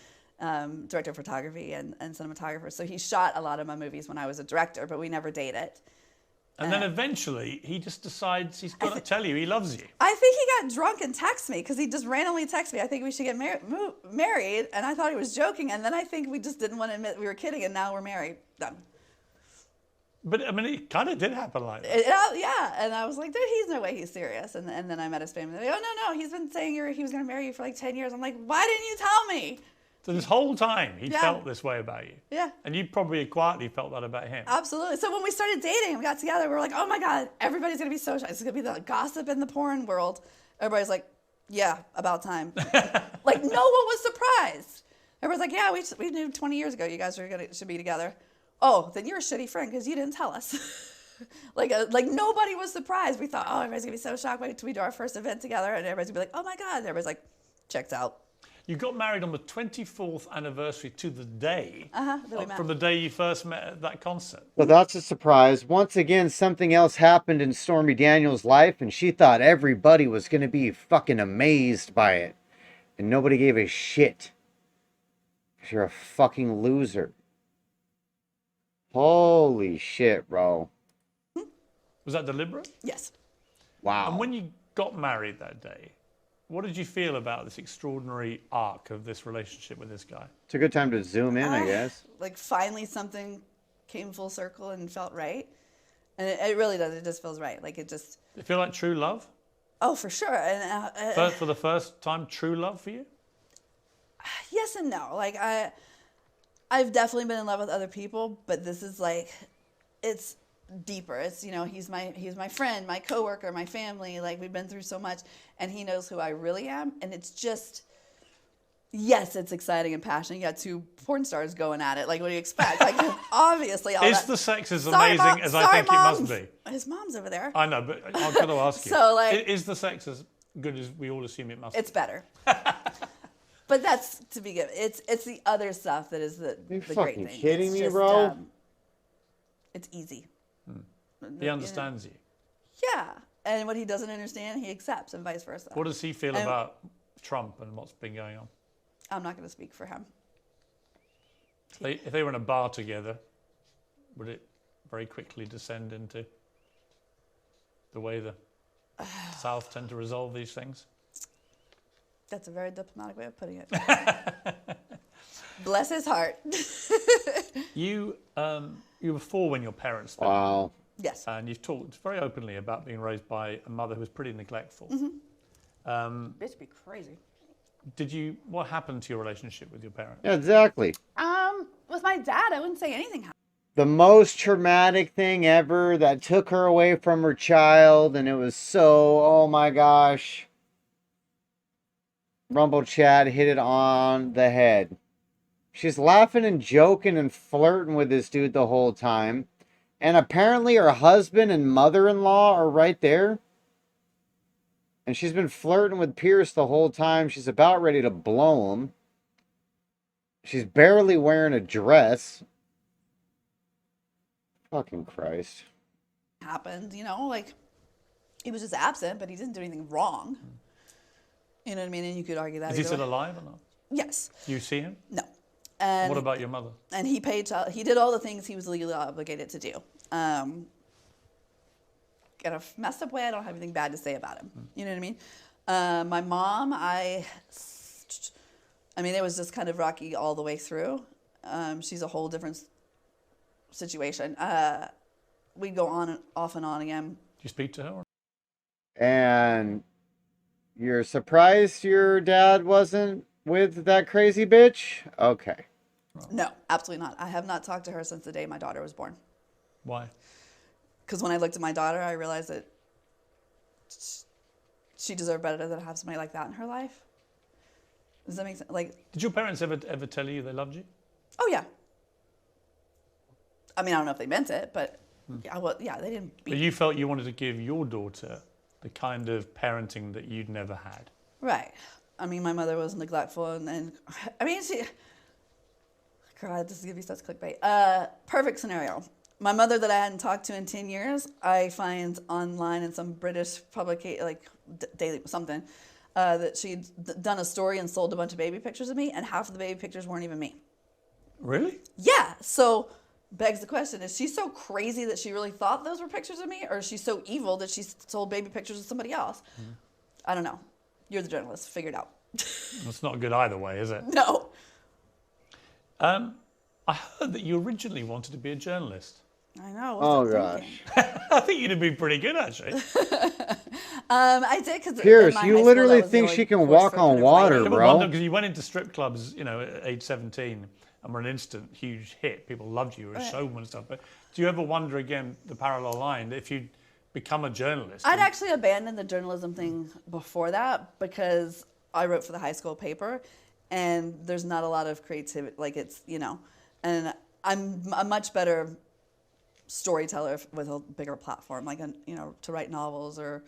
director of photography and cinematographer. So he shot a lot of my movies when I was a director, but we never dated. And then eventually, he just decides he's got to tell you he loves you. I think he got drunk and texted me, because he just randomly texted me, I think we should get married, and I thought he was joking, and then I think we just didn't want to admit we were kidding, and now we're married. Done. But, I mean, it kind of did happen like that. Yeah, and I was like, dude, he's no way he's serious. And then I met his family. They're like, oh, no, he's been saying he was going to marry you for like 10 years. I'm like, why didn't you tell me? So this whole time, he felt this way about you. Yeah. And you probably quietly felt that about him. Absolutely. So when we started dating and we got together, we were like, oh my God, everybody's going to be so shy. It's going to be the gossip in the porn world. Everybody's like, yeah, about time. Like, no one was surprised. Everybody's like, yeah, we knew 20 years ago you guys should be together. Oh, then you're a shitty friend because you didn't tell us. like nobody was surprised. We thought, oh, everybody's going to be so shocked. Wait till we do our first event together. And everybody's going to be like, oh my God. And everybody's like, checked out. You got married on the 24th anniversary to the day that we met. from the day you first met at that concert. Well, that's a surprise. Once again, something else happened in Stormy Daniels' life, and she thought everybody was going to be fucking amazed by it. And nobody gave a shit. 'Cause you're a fucking loser. Holy shit, bro. Was that deliberate? Yes. Wow. And when you got married that day, what did you feel about this extraordinary arc of this relationship with this guy? It's a good time to zoom in, I guess. Like, finally something came full circle and felt right. And it really does. It just feels right. Like, it just... Did it feel like true love? Oh, for sure. And For the first time, true love for you? Yes and no. Like, I've definitely been in love with other people, but this is like, it's deeper. It's, he's my friend, my coworker, my family. Like, we've been through so much, and he knows who I really am. And it's just, yes, it's exciting and passionate. You got two porn stars going at it. Like, what do you expect? Like, obviously, all Is that. the sex as Sorry, amazing Mom. as Sorry, I think Mom. it must be? His mom's over there. I know, but I've got to ask you. So, like, is the sex as good as we all assume it must be? It's better. But that's to be given. It's the other stuff that is the great fucking thing. kidding It's me, just, bro? It's easy. He understands you. Yeah. And what he doesn't understand, he accepts, and vice versa. What does he feel about Trump and what's been going on? I'm not going to speak for him. If they were in a bar together, would it very quickly descend into... the way the South tend to resolve these things? That's a very diplomatic way of putting it. Bless his heart. You were 4 when your parents split. Wow. Yes. And you've talked very openly about being raised by a mother who was pretty neglectful. Bitch be crazy. What happened to your relationship with your parents? Yeah, exactly. With my dad, I wouldn't say anything happened. The most traumatic thing ever that took her away from her child, and it was so, oh my gosh. Rumble Chat hit it on the head. She's laughing and joking and flirting with this dude the whole time. And apparently her husband and mother-in-law are right there. And she's been flirting with Piers the whole time. She's about ready to blow him. She's barely wearing a dress. Fucking Christ. Happened, like he was just absent, but he didn't do anything wrong. You know what I mean? And you could argue that. Is he still alive or not? Yes. You see him? No. And What about your mother? And he paid. He did all the things he was legally obligated to do. In a messed up way, I don't have anything bad to say about him. You know what I mean? My mom, I mean, it was just kind of rocky all the way through. She's a whole different situation. We'd go on and off and on again. Do you speak to her? And you're surprised your dad wasn't with that crazy bitch? Okay. No, absolutely not. I have not talked to her since the day my daughter was born. Why? Because when I looked at my daughter, I realized that she deserved better than to have somebody like that in her life. Does that make sense? Did your parents ever tell you they loved you? Oh yeah. I mean, I don't know if they meant it, but yeah, they didn't. But you felt you wanted to give your daughter the kind of parenting that you'd never had. Right. I mean, my mother was neglectful, and I mean, God, this is gonna be such clickbait. Perfect scenario. My mother that I hadn't talked to in 10 years, I find online in some British publication, like daily something, that she'd done a story and sold a bunch of baby pictures of me, and half of the baby pictures weren't even me. Really? Yeah. So begs the question: is she so crazy that she really thought those were pictures of me, or is she so evil that she sold baby pictures of somebody else? I don't know. You're the journalist. Figure it out. It's not good either way, is it? No. I heard that you originally wanted to be a journalist. I know. Oh, What's gosh. I think you'd have been pretty good, actually. I did because Piers, you literally think she can walk on water, bro. Because you went into strip clubs, at age 17, and were an instant huge hit. People loved you, you were a showman and stuff. But do you ever wonder again the parallel line if you'd become a journalist? I'd actually abandoned the journalism thing before that because I wrote for the high school paper, and there's not a lot of creativity. And I'm a much better storyteller with a bigger platform, to write novels or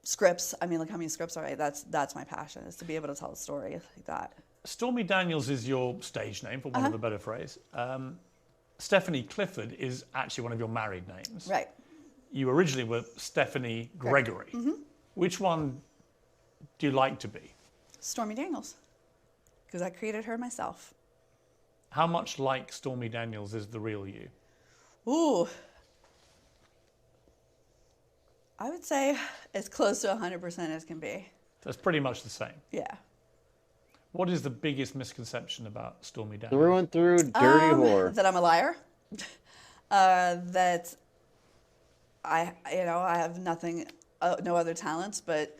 scripts. I mean, look how many scripts I write. That's my passion, is to be able to tell a story like that. Stormy Daniels is your stage name, for want of a better phrase. Stephanie Clifford is actually one of your married names. Right. You originally were Stephanie Gregory. Mm-hmm. Which one do you like to be? Stormy Daniels, because I created her myself. How much like Stormy Daniels is the real you? Ooh. I would say as close to 100% as can be. That's pretty much the same. Yeah. What is the biggest misconception about Stormy Daniels? Through and through, dirty whore. That I'm a liar. That I have nothing, no other talents, but,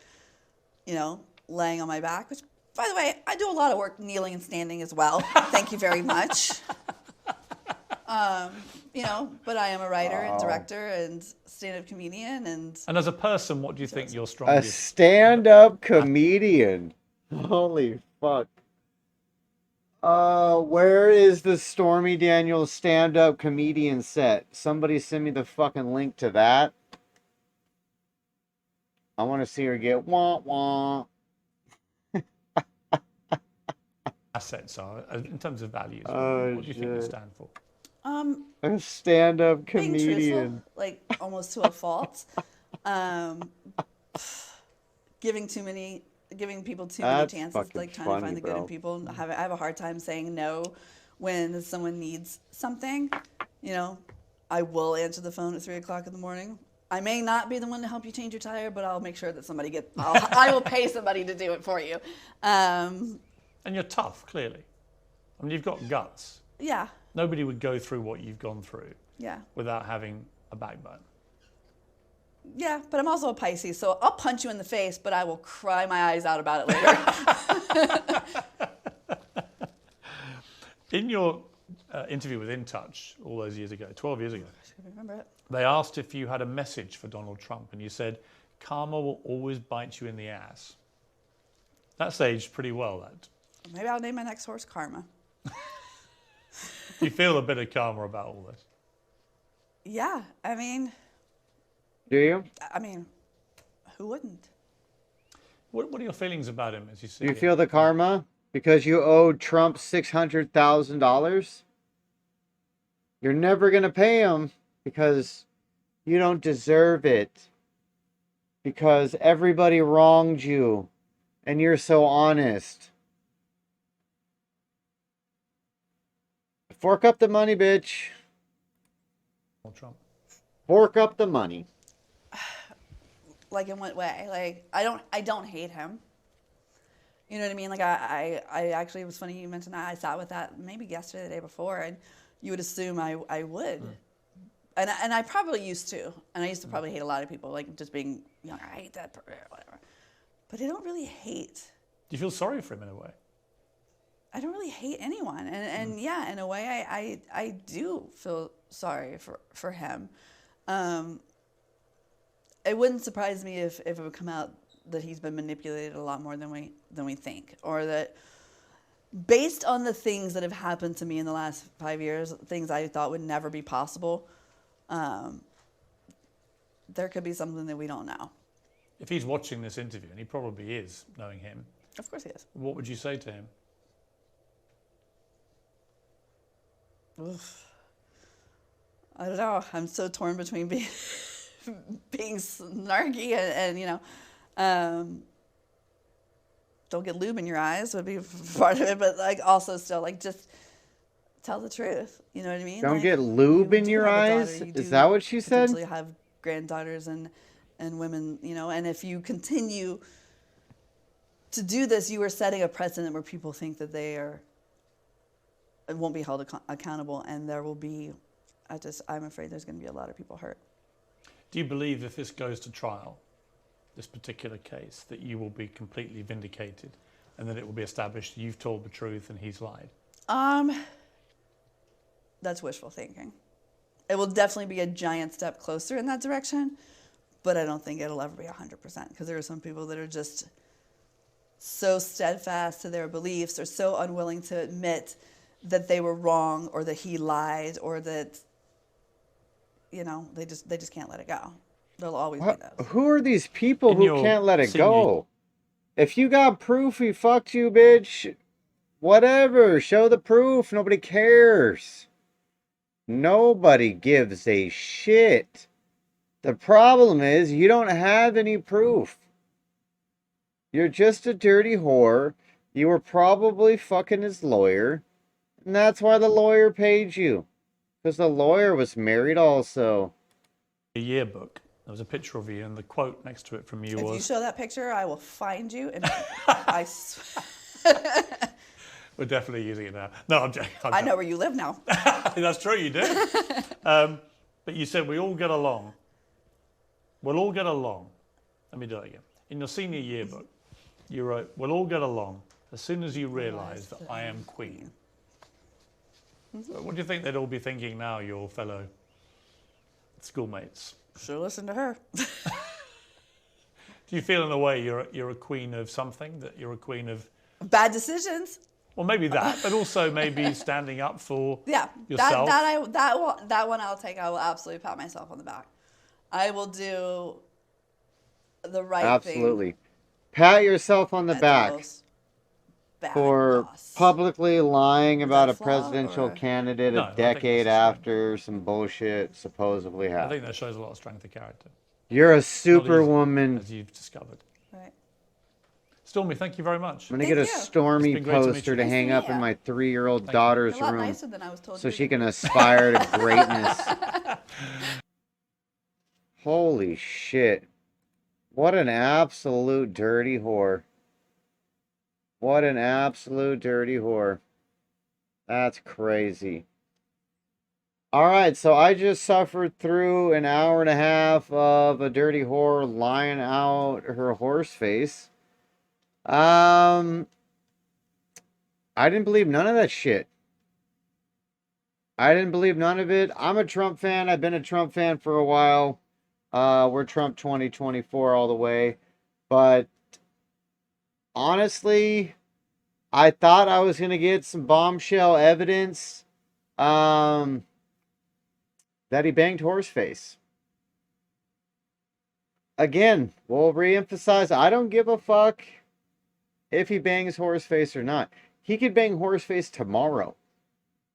laying on my back, which, by the way, I do a lot of work kneeling and standing as well. Thank you very much. But I am a writer and director and stand-up comedian. And as a person, what do you think you're A strongest? stand-up comedian. Holy fuck. Where is the Stormy Daniels stand-up comedian set? Somebody send me the fucking link to that. I want to see her get wah-wah. Assets are, in terms of values, Oh, what do you think you stand for? A stand-up being comedian. truthful, almost to a fault. Giving people too many That's chances, fucking trying to funny, find the good bro. in people. I have a hard time saying no when someone needs something. I will answer the phone at 3:00 in the morning I may not be the one to help you change your tire, but I'll make sure that I will pay somebody to do it for you. And you're tough, clearly. I mean, you've got guts. Yeah. Nobody would go through what you've gone through Yeah. without having a backbone. Yeah, but I'm also a Pisces, so I'll punch you in the face, but I will cry my eyes out about it later. In your interview with In Touch all those years ago, 12 years ago, I remember it. they asked if you had a message for Donald Trump, and you said, karma will always bite you in the ass. That's aged pretty well, that. Maybe I'll name my next horse Karma. Do you feel a bit of karma about all this? Yeah, I mean, who wouldn't? What are your feelings about him as you see Do you it? feel the karma because you owed Trump $600,000? You're never going to pay him because you don't deserve it. Because everybody wronged you and you're so honest. Fork up the money, bitch. Donald Trump? Fork up the money. Like in what way? Like I don't hate him. You know what I mean? Like I actually, it was funny you mentioned that. I sat with that maybe yesterday, the day before, and you would assume I would. And I probably used to. And I used to probably hate a lot of people, like just being, I hate that, whatever. But I don't really hate. Do you feel sorry for him in a way? I don't really hate anyone. And yeah, in a way, I do feel sorry for him. It wouldn't surprise me if it would come out that he's been manipulated a lot more than we think, or that based on the things that have happened to me in the last 5 years, things I thought would never be possible, there could be something that we don't know. If he's watching this interview, and he probably is, knowing him, Of course he is. what would you say to him? Oof. I don't know. I'm so torn between being snarky and don't get lube in your eyes would be part of it, but like also still like just tell the truth. You know what I mean? Don't like, get lube you in do your have a daughter, eyes? you Is do that what she said? potentially have granddaughters and women, and if you continue to do this, you are setting a precedent where people think that they won't be held accountable, and there will be. I'm afraid there's going to be a lot of people hurt. Do you believe if this goes to trial, this particular case, that you will be completely vindicated and that it will be established you've told the truth and he's lied? That's wishful thinking. It will definitely be a giant step closer in that direction, but I don't think it'll ever be 100% because there are some people that are just so steadfast to their beliefs or so unwilling to admit that they were wrong or that he lied or that they just can't let it go. There'll always be those. Who are these people In who your can't let it senior- go? If you got proof he fucked you, bitch, whatever. Show the proof. Nobody cares. Nobody gives a shit. The problem is you don't have any proof. You're just a dirty whore. You were probably fucking his lawyer. And that's why the lawyer paid you. Because the lawyer was married also. A yearbook. There was a picture of you, and the quote next to it from you If you was, show that picture, I will find you. And we're definitely using it now. No, I'm joking. I know where you live now. That's true, you do. But you said we all get along. We'll all get along. Let me do it again. In your senior yearbook, you wrote, we'll all get along as soon as you realise that I am queen. What do you think they'd all be thinking now, your fellow schoolmates? Sure, listen to her. Do you feel in a way you're a queen of something, that you're a queen of... Bad decisions. Well, maybe that, but also maybe standing up for yourself. That one I'll take. I will absolutely pat myself on the back. I will do the right thing. Absolutely. Pat yourself on the at back most bad for loss. publicly lying about a flaw, presidential or- candidate No, I a think decade that's a strength. after some bullshit supposedly I happened. think that shows a lot of strength of character, You're a Not easy, superwoman. as you've discovered. Right. Stormy, thank you very much. I'm going to get a Thank you. Stormy It's been great to meet poster you. to Nice to hang meet up in ya. my 3-year-old Thank you. daughter's A lot room nicer than I was told. so you she to can be. aspire to greatness. Holy shit. What an absolute dirty whore. What an absolute dirty whore. That's crazy. Alright, so I just suffered through an hour and a half of a dirty whore lying out her horse face. I didn't believe none of that shit. I didn't believe none of it. I'm a Trump fan. I've been a Trump fan for a while. We're Trump 2024 all the way. But honestly, I thought I was going to get some bombshell evidence that he banged Horseface. Again, we'll reemphasize, I don't give a fuck if he bangs Horseface or not. He could bang Horseface tomorrow.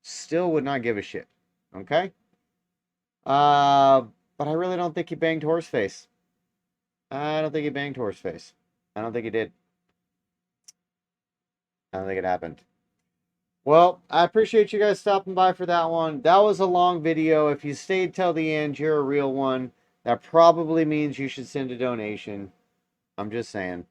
Still would not give a shit. Okay? But I really don't think he banged Horseface. I don't think he banged Horseface. I don't think he did. I don't think it happened. Well, I appreciate you guys stopping by for that one. That was a long video. If you stayed till the end, you're a real one. That probably means you should send a donation. I'm just saying.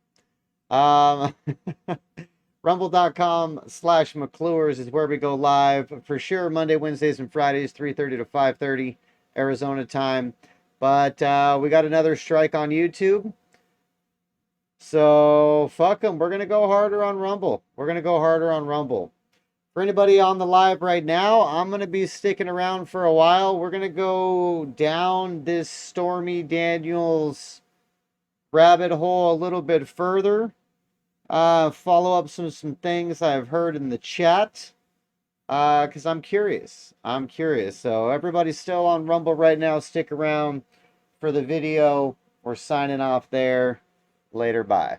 Rumble.com/McClures is where we go live for sure. Monday, Wednesdays, and Fridays, 3:30 to 5:30 Arizona time. But we got another strike on YouTube. So fuck them. We're gonna go harder on Rumble. We're gonna go harder on Rumble. For anybody on the live right now, I'm gonna be sticking around for a while. We're gonna go down this Stormy Daniels rabbit hole a little bit further. Follow up some things I've heard in the chat. Because I'm curious. I'm curious. So everybody's still on Rumble right now. Stick around for the video. We're signing off there. Later, bye.